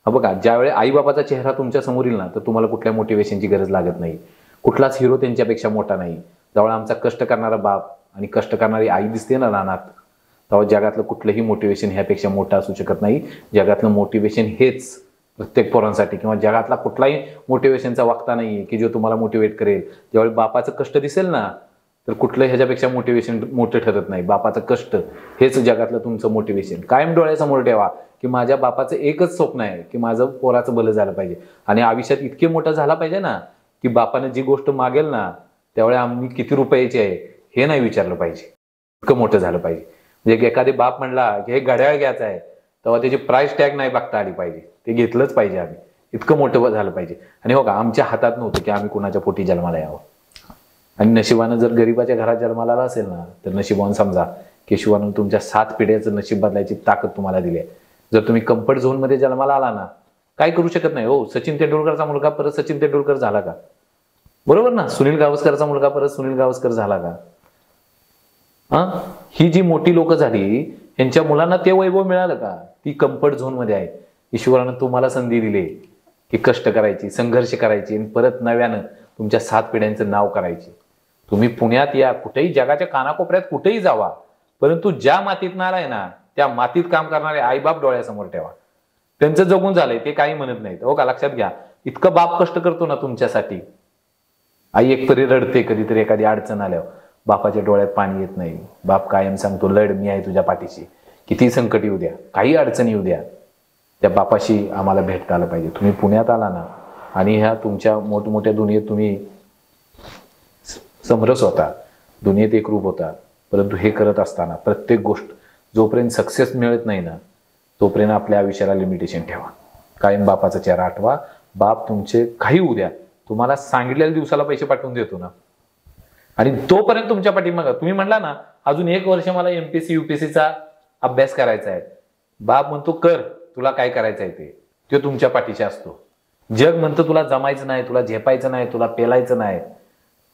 हा बघा, ज्यावेळी आईबापाचा चेहरा तुमच्या समोर येईल ना तर तुम्हाला कुठल्या मोटिवेशनची गरज लागत नाही. कुठलाच हिरो त्यांच्यापेक्षा मोठा नाही. जेव्हा आमचा कष्ट करणारा बाप आणि कष्ट करणारी आई दिसते ना रानात, तेव्हा जगातलं कुठलंही मोटिवेशन ह्यापेक्षा मोठं असू शकत नाही. जगातलं मोटिवेशन हेच प्रत्येक पोरांसाठी, किंवा जगातला कुठलाही मोटिवेशनचा वक्ता नाहीये की जो तुम्हाला मोटिवेट करेल. ज्यावेळी बापाचं कष्ट दिसेल ना तर कुठलं ह्याच्यापेक्षा मोटिवेशन मोठं ठरत नाही. बापाचं कष्ट हेच जगातलं तुमचं मोटिवेशन. कायम डोळ्यासमोर ठेवा की माझ्या बापाचं एकच स्वप्न आहे की माझं पोराचं भलं झालं पाहिजे. आणि आयुष्यात इतके मोठं झाला पाहिजे ना की बापानं जी गोष्ट मागेल ना त्यावेळी आम्ही किती रुपयाची आहे हे नाही विचारलं पाहिजे, इतकं मोठं झालं पाहिजे. म्हणजे एखादे बाप म्हणला की हे घड्याळ घ्यायचं आहे तेव्हा त्याची प्राइस टॅग नाही बघता आली पाहिजे, ते घेतलंच पाहिजे आम्ही, इतकं मोठं झालं पाहिजे. आणि हो का, आमच्या हातात नव्हतं की आम्ही कुणाच्या पोटी जन्माला यावं. आणि नशिबानं जर गरिबाच्या घरात जन्माला आला असेल ना तर नशिबानं समजा की शिवानं तुमच्या 7 पिढ्याचं नशीब बदलायची ताकद तुम्हाला दिली आहे. जर तुम्ही कम्फर्ट झोनमध्ये जन्माला आला ना काय करू शकत नाही. हो, सचिन तेंडुलकरचा मुलगा परत सचिन तेंडुलकर झाला का? बरोबर ना. सुनील गावस्करचा मुलगा परत सुनील गावस्कर झाला का? ही जी मोठी लोक झाली यांच्या मुलांना ते वैभव मिळालं का? ती कम्फर्ट झोनमध्ये आहे. ईश्वरानं तुम्हाला संधी दिली की कष्ट करायची, संघर्ष करायची आणि परत नव्यानं तुमच्या 7 पिढ्यांचं नाव करायची. तुम्ही पुण्यात या, कुठेही जगाच्या कानाकोपऱ्यात कुठेही जावा, परंतु ज्या मातीत आलाय ना त्या मातीत काम करणारे आईबाप डोळ्यासमोर ठेवा. त्यांचं जगून झालंय, ते काही म्हणत नाहीत. हो का, लक्षात घ्या. इतकं बाप कष्ट करतो ना तुमच्यासाठी. आई एकतरी रडते कधीतरी एखादी अडचण आल्यावर, बापाच्या डोळ्यात पाणी येत नाही. बाप कायम सांगतो लढ, मी आहे तुझ्या पाठीशी. किती संकट येऊ द्या, काही अडचण येऊ द्या, त्या बापाशी आम्हाला भेटता आलं पाहिजे. तुम्ही पुण्यात आला ना आणि ह्या तुमच्या मोठमोठ्या दुनियेत तुम्ही समरस होता, दुनियेत एकरूप होता, परंतु हे करत असताना प्रत्येक गोष्ट जोपर्यंत सक्सेस मिळत नाही ना तोपर्यंत आपल्या आयुष्याला लिमिटेशन ठेवा. कायम बापाचा चेहरा आठवा. बाप तुमचे काही होऊ द्या, तुम्हाला सांगितलेल्या दिवसाला पैसे पाठवून देतो ना. आणि तोपर्यंत तुमच्या पाठीमागं तुम्ही म्हणला ना अजून 1 वर्ष मला MPSC UPSCचा अभ्यास करायचा आहे, बाप म्हणतो कर, तुला काय करायचं आहे ते तुमच्या पाठीशी असतो. जग म्हणतं तुला जमायचं नाही, तुला झेपायचं नाही, तुला पेलायचं नाही,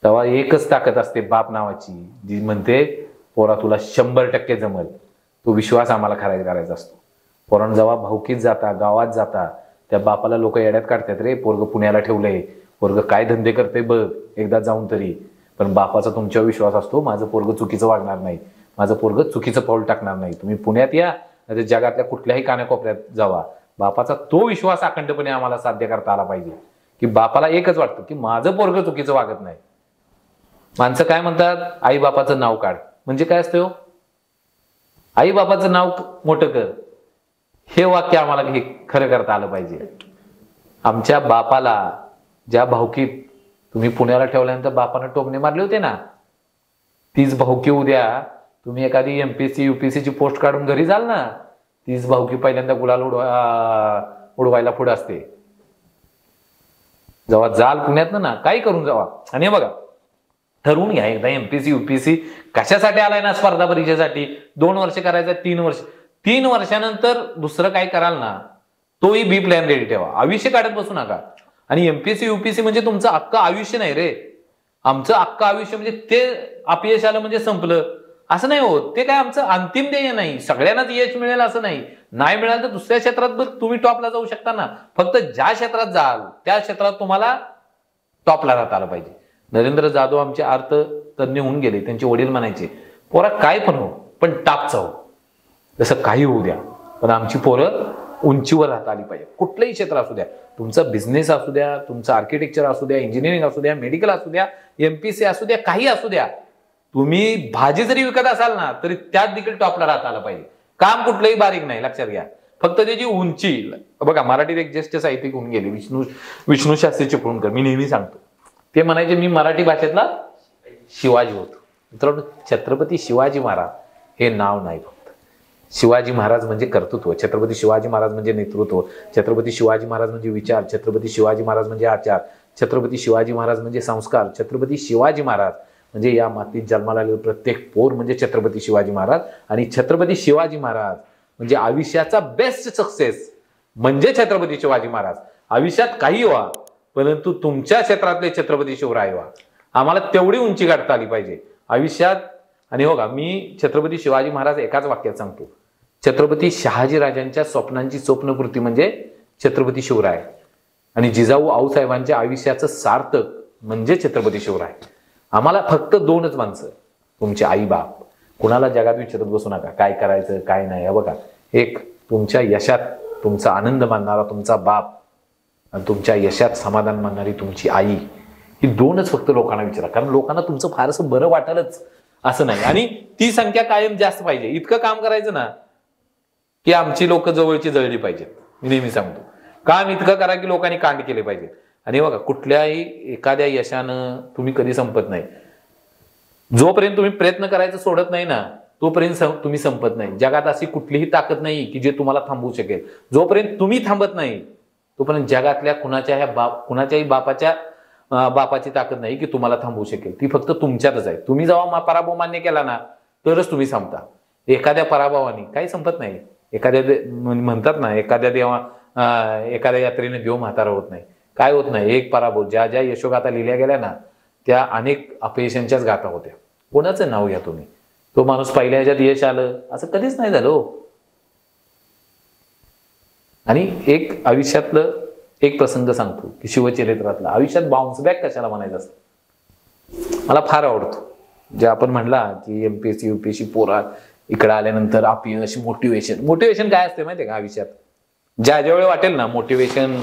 तेव्हा एकच ताकद असते बाप नावाची, जी म्हणते पोरा तुला 100% जमल. तो विश्वास आम्हाला करायचा असतो. पोरांना जेव्हा भाऊकीत जाता, गावात जाता, त्या बापाला लोक येड्यात काढतात, रे पोरग पुण्याला ठेवलंय, पोरग काय धंदे करते बघ एकदा जाऊन तरी. पण बापाचा तुमच्यावर विश्वास असतो, माझं पोरग चुकीचं वागणार नाही, माझं पोरग चुकीचं पाऊल टाकणार नाही. तुम्ही पुण्यात या नाही जगातल्या कुठल्याही कानाकोपऱ्यात जावा, बापाचा तो विश्वास अखंडपणे आम्हाला साध्य करता आला पाहिजे की बापाला एकच वाटतं की माझं पोरग चुकीचं वागत नाही. माणसं काय म्हणतात, आई बापाचं नाव काढ. म्हणजे काय असतं, आई बापाचं नाव मोठं कर. हे वाक्य आम्हाला हे खरं करता आलं पाहिजे. आमच्या बापाला ज्या भावकीत तुम्ही पुण्याला ठेवल्यानंतर बापानं टोमणे मारले होते ना, तीच भावकी उद्या तुम्ही एखादी MPSC UPSCची पोस्ट काढून घरी जाल ना, तीच भावकी पहिल्यांदा गुलाल उडवायला पुढे असते. जेव्हा जाल पुण्यात ना काही करून जावा. आणि बघा ठरवून घ्या एकदा, MPSC UPSC कशासाठी आलाय ना, स्पर्धा परीक्षेसाठी. 2 वर्ष करायचं, 3 वर्ष, 3 वर्षानंतर दुसरं काय कराल ना तोही बी प्लॅन रेडी ठेवा. आयुष्य काढत बसू नका. आणि MPSC UPSC म्हणजे तुमचं अख्खं आयुष्य नाही रे. आमचं अख्खं आयुष्य म्हणजे ते अपयश आलं म्हणजे संपलं असं नाही होत. ते काय आमचं अंतिम ध्येय नाही. सगळ्यांनाच यश मिळेल असं नाही. नाही मिळालं तर दुसऱ्या क्षेत्रात तुम्ही टॉपला जाऊ शकता ना. फक्त ज्या क्षेत्रात जाल त्या क्षेत्रात तुम्हाला टॉपला राहता आलं पाहिजे. नरेंद्र जाधव आमचे अर्थ तज्ञ होऊन गेले. त्यांचे वडील म्हणायचे पोरा काय पण हो पण टापचा हो, जसं काही होऊ द्या पण आमची पोरं उंचीवर राहता आली पाहिजे. कुठलंही क्षेत्र असू द्या, तुमचा बिझनेस असू द्या, तुमचं आर्किटेक्चर असू द्या, इंजिनिअरिंग असू द्या, मेडिकल असू द्या, MPSC असू द्या, काही असू द्या. तुम्ही भाजी जरी विकत असाल ना तरी त्यात देखील टॉपला राहता आलं पाहिजे. काम कुठलंही बारीक नाही, लक्षात घ्या. फक्त त्याची उंची बघा. मराठीत एक ज्येष्ठ साहित्यिक होऊन गेले विष्णू शास्त्री चिपळूणकर. मी नेहमी सांगतो, ते म्हणायचे मी मराठी भाषेतला शिवाजी होतो. मित्रांनो, छत्रपती शिवाजी महाराज हे नाव नाही, फक्त शिवाजी महाराज म्हणजे कर्तृत्व, छत्रपती शिवाजी महाराज म्हणजे नेतृत्व, छत्रपती शिवाजी महाराज म्हणजे विचार, छत्रपती शिवाजी महाराज म्हणजे आचार, छत्रपती शिवाजी महाराज म्हणजे संस्कार, छत्रपती शिवाजी महाराज म्हणजे या मातीत जन्माला आलेलं प्रत्येक पोर म्हणजे छत्रपती शिवाजी महाराज. आणि छत्रपती शिवाजी महाराज म्हणजे आयुष्याचा बेस्ट सक्सेस म्हणजे छत्रपती शिवाजी महाराज. आयुष्यात काही व्हा परंतु तुमच्या क्षेत्रातले छत्रपती शिवराय व्हा. आम्हाला तेवढी उंची गाठता आली पाहिजे आयुष्यात. आणि हो का, मी छत्रपती शिवाजी महाराज एकाच वाक्यात सांगतो, छत्रपती शहाजीराजांच्या स्वप्नांची स्वप्नपूर्ती म्हणजे छत्रपती शिवराय. आणि जिजाऊ आऊसाहेबांच्या आयुष्याचं सार्थक म्हणजे छत्रपती शिवराय. आम्हाला फक्त 2च माणसं, तुमचे आई बाप. कुणाला जगात विचारत बसू नका काय करायचं काय नाही. बघा, एक तुमच्या यशात तुमचा आनंद मानणारा तुमचा बाप आणि तुमच्या यशात समाधान मानणारी तुमची आई. ही 2च फक्त लोकांना विचारा. कारण लोकांना तुमचं फारसं बरं वाटेलच असं नाही. आणि ती संख्या कायम जास्त पाहिजे. इतकं काम करायचं ना की आमची लोक जवळची जळली पाहिजेत. मी नेहमी सांगतो, काम इतकं करा की लोकांनी कांड केले पाहिजे. आणि बघा, कुठल्याही एखाद्या यशानं तुम्ही कधी संपत नाही. जोपर्यंत तुम्ही प्रयत्न करायचं सोडत नाही ना तोपर्यंत तुम्ही संपत नाही. जगात अशी कुठलीही ताकद नाही की जे तुम्हाला थांबवू शकेल. जोपर्यंत तुम्ही थांबत नाही तोपर्यंत जगातल्या कुणाच्याही बापाची ताकद नाही की तुम्हाला थांबवू शकेल. ती फक्त तुमच्यातच आहे. तुम्ही जेव्हा पराभव मान्य केला ना तरच तुम्ही संपता. एखाद्या पराभवाने काही संपत नाही. म्हणतात ना एखाद्या यात्रेने देव म्हातारा होत नाही. काय होत नाही, एक पराभव. ज्या ज्या यशोगाथा लिहिल्या गेल्या ना त्या अनेक अपयशांच्याच गाथा होत्या. कोणाचं नाव घ्या तुम्ही, तो माणूस पहिल्या ह्याच्यात यश आलं असं कधीच नाही झालं. आणि एक आयुष्यातलं एक प्रसंग सांगतो की शिवचरित्रातला. आयुष्यात बाउन्स बॅक कशाला म्हणायचं असतं मला फार आवडतो. जे आपण म्हणला की MPSC UPSC पोरा इकडे आल्यानंतर अपयश, मोटिवेशन काय असते माहितीये का आयुष्यात. ज्या वेळी वाटेल ना मोटिवेशन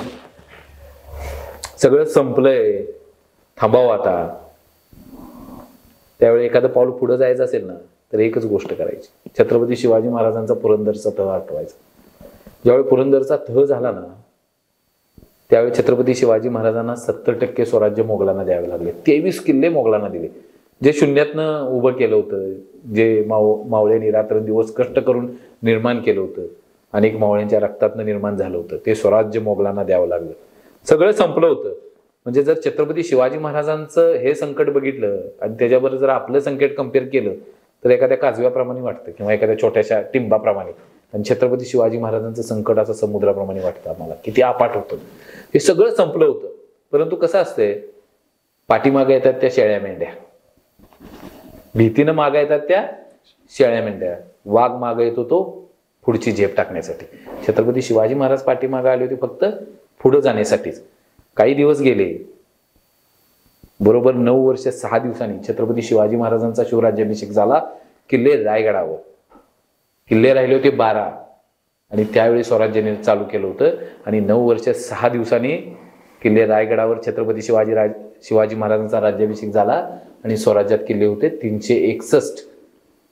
सगळं संपलंय, थांबावं आता, त्यावेळी एखादं पाऊल पुढे जायचं असेल ना तर एकच गोष्ट करायची, छत्रपती शिवाजी महाराजांचा पुरंदरचा तह आठवायचा. ज्यावेळी पुरंदरचा तह झाला ना त्यावेळी छत्रपती शिवाजी महाराजांना 70% स्वराज्य मोगलांना द्यावे लागले. 23 किल्ले मोगलांना दिले. जे शून्यातनं उभं केलं होतं, जे मावळ्यांनी रात्रंदिवस कष्ट करून निर्माण केलं होतं, अनेक मावळ्यांच्या रक्तातनं निर्माण झालं होतं, ते स्वराज्य मोगलांना द्यावं लागलं, सगळं संपलं होतं. म्हणजे जर छत्रपती शिवाजी महाराजांचं हे संकट बघितलं आणि त्याच्याबरोबर जर आपलं संकट कम्पेअर केलं तर एखाद्या काजव्याप्रमाणे वाटतं किंवा एखाद्या छोट्याशा टिंबाप्रमाणे. आणि छत्रपती शिवाजी महाराजांचं संकट असं समुद्राप्रमाणे वाटतं आम्हाला, किती अपाट होतं. हे सगळं संपलं होतं. परंतु कसं असतंय, पाठीमागे येतात त्या शेळ्या मेंढ्या, भीतीनं मागे येतात त्या शेळ्या मेंढ्या, वाघ मागे येतो तो पुढची झेप टाकण्यासाठी. छत्रपती शिवाजी महाराज पाठीमागे आले होते फक्त पुढे जाण्यासाठीच. काही दिवस गेले, बरोबर 9 वर्ष 6 दिवसांनी छत्रपती शिवाजी महाराजांचा शिवराज्याभिषेक झाला किल्ले रायगडावर. किल्ले राहिले होते 12 आणि त्यावेळी स्वराज्याने चालू केलं होतं. आणि 9 वर्ष 6 दिवसांनी किल्ले रायगडावर छत्रपती शिवाजी महाराजांचा राज्याभिषेक झाला आणि स्वराज्यात किल्ले होते 361.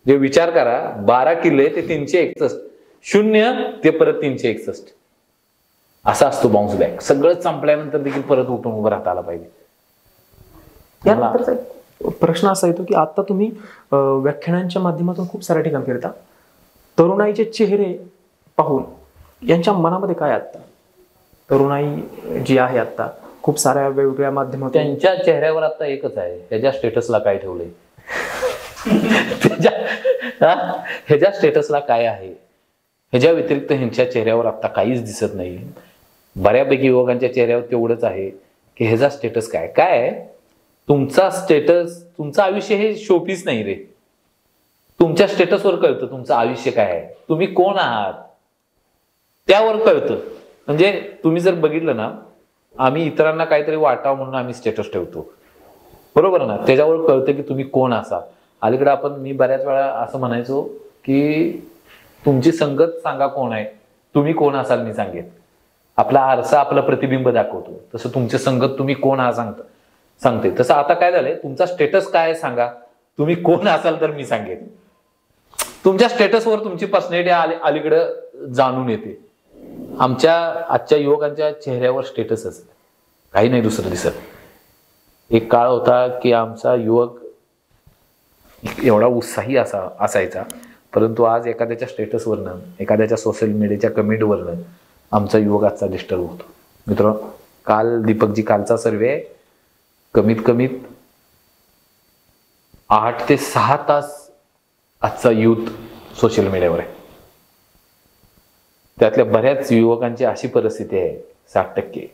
जे विचार करा, 12 किल्ले ते 361, 0 ते परत 361. असा असतो बाउन्स बॅक. सगळं संपल्यानंतर देखील परत उठून उभं राहता आला पाहिजे. यानंतरचा एक प्रश्न असा येतो की आता तुम्ही व्याख्यानांच्या माध्यमातून खूप साऱ्या ठिकाणी फिरता, तरुणाईचे चेहरे पाहून यांच्या मनामध्ये काय आता, तरुणाई जी आहे आता खूप साऱ्या वेगवेगळ्या माध्यमातून, त्यांच्या चेहऱ्यावर आता एकच आहे, ह्याच्या स्टेटसला काय ठेवलंय, ह्याच्या स्टेटसला काय आहे, ह्याच्या व्यतिरिक्त ह्यांच्या चेहऱ्यावर आता काहीच दिसत नाही. बऱ्यापैकी युवकांच्या चेहऱ्यावर तेवढंच आहे की ह्याचा स्टेटस काय. काय तुमचा स्टेटस, तुमचं आयुष्य हे शोपीस नाही रे. तुमच्या स्टेटसवर कळतं तुमचं आयुष्य काय आहे, तुम्ही कोण आहात त्यावर कळतं. म्हणजे तुम्ही जर बघितलं ना, आम्ही इतरांना काहीतरी वाटावं म्हणून आम्ही स्टेटस ठेवतो, बरोबर ना, त्याच्यावर कळतं की तुम्ही कोण असाल. अलीकडे मी बऱ्याच वेळा असं म्हणायचो की तुमची संगत सांगा कोण आहे, तुम्ही कोण असाल मी सांगेन. आपला आरसा आपलं प्रतिबिंब दाखवतो, तसं तुमची संगत तुम्ही कोण आहात सांगते. तसं आता काय झालंय, तुमचा स्टेटस काय आहे सांगा, तुम्ही कोण असाल तर मी सांगेन. तुमच्या स्टेटसवर तुमची पर्सनॅलिटी अलीकडं जाणून येते. आमच्या आजच्या युवकांच्या चेहऱ्यावर स्टेटसच, काही नाही दुसरं दिसत. एक काळ होता की आमचा युवक एवढा उत्साही असायचा, परंतु आज एखाद्याच्या स्टेटसवरनं, एखाद्याच्या सोशल मीडियाच्या कमेंटवरनं आमचा युवक आजचा डिस्टर्ब होतो. मित्र, काल दीपकजी कालचा सर्वे कमीत कमीत 8 ते 6 तास आजचा यूथ सोशल मीडियावर आहे. त्यातल्या बऱ्याच युवकांची अशी परिस्थिती आहे, 60%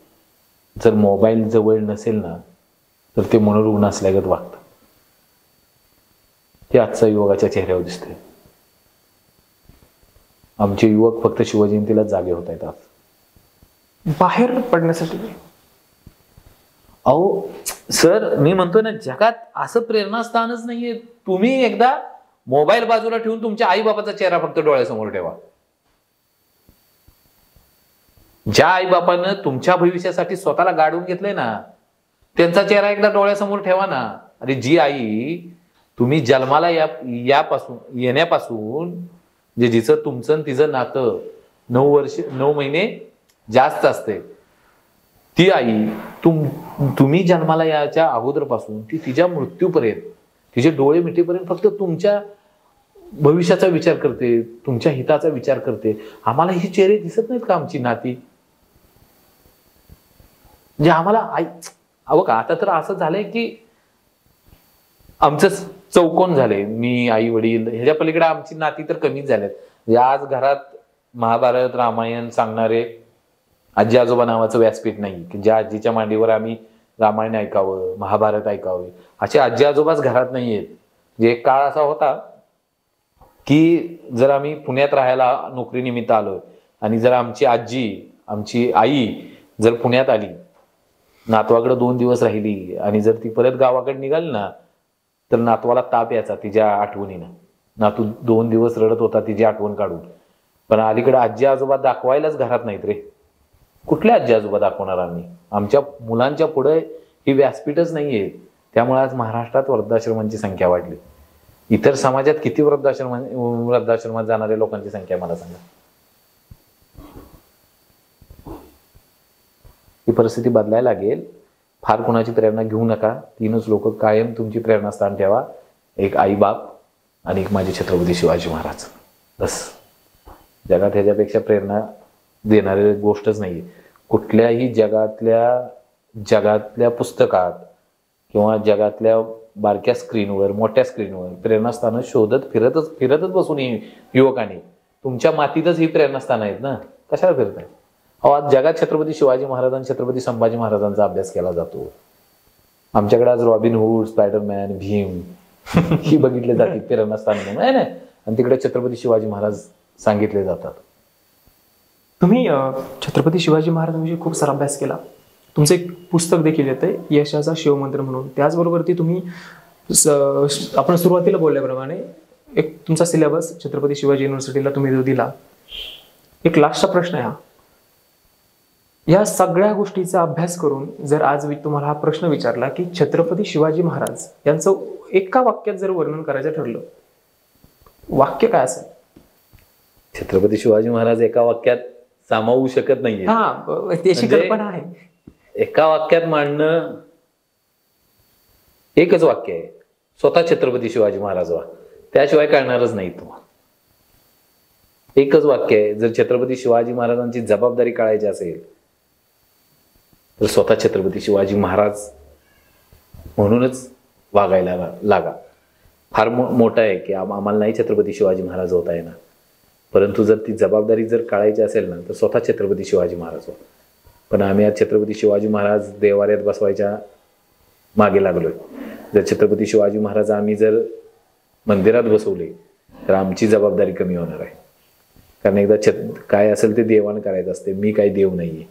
जर मोबाईल जवळ नसेल ना तर ते मनोरुग्ण असल्यागत वागतं. हे आजचा युवकाच्या चेहऱ्यावर दिसतंय. आमचे युवक फक्त शिवजयंतीला जागे होत आहेत आज बाहेर पडण्यासाठी. अहो सर, मी म्हणतोय ना, जगात असं प्रेरणास्थानच नाहीये. तुम्ही एकदा मोबाईल बाजूला ठेवून तुमच्या आई बाबाचा चेहरा फक्त डोळ्यासमोर ठेवा. ज्या आई बापानं तुमच्या भविष्यासाठी स्वतःला गाडून घेतलंय ना, त्यांचा चेहरा एकदा डोळ्यासमोर ठेवा ना. अरे जी आई तुम्ही जन्माला येण्यापासून जे जिचं तुमचं तिचं नातं 9 महिने जास्त असते, ती आई तुम्ही जन्माला याच्या अगोदरपासून ती तिच्या मृत्यूपर्यंत, तिचे डोळे मिटेपर्यंत फक्त तुमच्या भविष्याचा विचार करते, तुमच्या हिताचा विचार करते. आम्हाला ही चेहरे दिसत नाहीत का आमची नाती? म्हणजे आम्हाला का आता तर असं झालंय की आमचं चौकोन झाले, मी आई वडील, ह्याच्या पलीकडे आमची नाती तर कमीच झाल्यात. म्हणजे आज घरात महाभारत रामायण सांगणारे आजी आजोबा नावाचं व्यासपीठ नाही की ज्या आजीच्या मांडीवर आम्ही रामायण ऐकावं, महाभारत ऐकावे, असे आजी आजोबाच घरात नाही आहेत. म्हणजे एक काळ असा होता की जर आम्ही पुण्यात राहायला नोकरीनिमित्त आलोय आणि जर आमची आजी, आमची आई जर पुण्यात आली, नातवाकडे 2 दिवस राहिली आणि जर ती परत गावाकडे निघाली ना, तर नातवाला ताप यायचा तिच्या आठवणीनं. नातू 2 दिवस रडत होता तिची आठवण काढून. पण अलीकडे आजी आजोबा दाखवायलाच घरात नाहीत रे. कुठले आजी आजोबा दाखवणार आम्ही? आमच्या मुलांच्या पुढे ही व्यासपीठच नाहीये. त्यामुळे आज महाराष्ट्रात वृद्धाश्रमांची संख्या वाढली. इतर समाजात किती वृद्धाश्रमात जाणाऱ्या लोकांची संख्या मला सांगा. ही परिस्थिती बदलायला लागेल. फार कोणाची प्रेरणा घेऊ नका. तीनच लोक कायम तुमची प्रेरणास्थान ठेवा. एक आई बाप आणि एक माझे छत्रपती शिवाजी महाराज. बस. जगात ह्याच्यापेक्षा प्रेरणा देणारी गोष्टच नाही. कुठल्याही जगातल्या पुस्तकात किंवा जगातल्या बारक्या स्क्रीनवर मोठ्या स्क्रीनवर प्रेरणास्थानं शोधत फिरतच बसून युवकांनी तुमच्या मातीतच ही प्रेरणास्थानं आहेत ना. कशाला फिरताय? आज जगात छत्रपती शिवाजी महाराज आणि छत्रपती संभाजी महाराजांचा अभ्यास केला जातो. आमच्याकडे आज रॉबिन हुड, स्पायडरमॅन, भीम ही बघितले जाते प्रेरणास्थान म्हणून आहे ना. आणि तिकडे छत्रपती शिवाजी महाराज सांगितले जातात. तुम्ही छत्रपती शिवाजी महाराजांविषयी खूप सारा अभ्यास केला. तुमचं एक पुस्तक देखील येतंय यशाचा शिवमंत्र म्हणून. त्याचबरोबर तुम्ही आपण सुरुवातीला बोलल्याप्रमाणे एक तुमचा सिलेबस छत्रपती शिवाजी युनिव्हर्सिटीला तुम्ही जो दिला. एक लास्टचा प्रश्न आहे हा. या सगळ्या गोष्टीचा अभ्यास करून जर आज मी तुम्हाला हा प्रश्न विचारला की छत्रपती शिवाजी महाराज यांचं एका वाक्यात जर वर्णन करायचं ठरलं, वाक्य काय असेल? छत्रपती शिवाजी महाराज एका वाक्यात सामावू शकत नाहीये. त्याची कल्पना आहे. एका वाक्यात मांडणं एकच वाक्य आहे, स्वतः छत्रपती शिवाजी महाराज व्हा. त्याशिवाय कळणारच नाही तुम्हाला. एकच वाक्य आहे. जर छत्रपती शिवाजी महाराजांची जबाबदारी कळायची असेल तर स्वतः छत्रपती शिवाजी महाराज म्हणूनच वागायला लागा. फार मोठं आहे की आम्हाला नाही छत्रपती शिवाजी महाराज होता येणार, परंतु जर ती जबाबदारी जर कळायची असेल ना तर स्वतः छत्रपती शिवाजी महाराज हो. पण आम्ही आज छत्रपती शिवाजी महाराज देवाऱ्यात बसवायच्या मागे लागलोय. जर छत्रपती शिवाजी महाराज आम्ही जर मंदिरात बसवले तर आमची जबाबदारी कमी होणार आहे. कारण एकदा काय असेल ते देवाण करायचं असते. मी काही देव नाहीये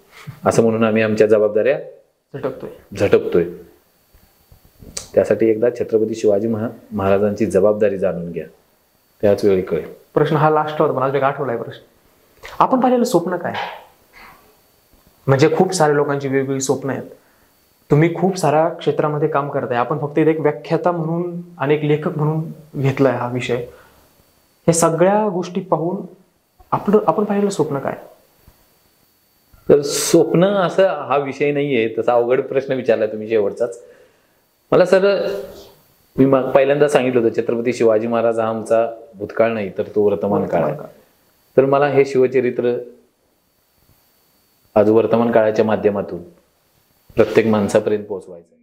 असं म्हणून आम्ही आमच्या जबाबदाऱ्या झटकतोय. त्यासाठी एकदा छत्रपती शिवाजी महाराजांची जबाबदारी जाणून घ्या, त्याच वेळी कळेल. प्रश्न हा लास्ट होता, मला एक आठवलाय प्रश्न. आपण पाहिलेलं स्वप्न काय? म्हणजे खूप साऱ्या लोकांची वेगवेगळी स्वप्न आहेत. तुम्ही खूप साऱ्या क्षेत्रामध्ये काम करताय. आपण फक्त एक व्याख्याता म्हणून आणि एक लेखक म्हणून घेतलाय हा विषय. हे सगळ्या गोष्टी पाहून आपण पाहिलेलं स्वप्न काय? तर स्वप्न असं हा विषय नाहीये. तसा अवघड प्रश्न विचारला तुम्ही शेवटचाच. मला सर मी पहिल्यांदा सांगितलं होतं छत्रपती शिवाजी महाराज हा आमचा भूतकाळ नाही तर तो वर्तमान काळ आहे. तर मला हे शिवचरित्र आज वर्तमान काळाच्या माध्यमातून प्रत्येक माणसापर्यंत पोहोचवायचं आहे.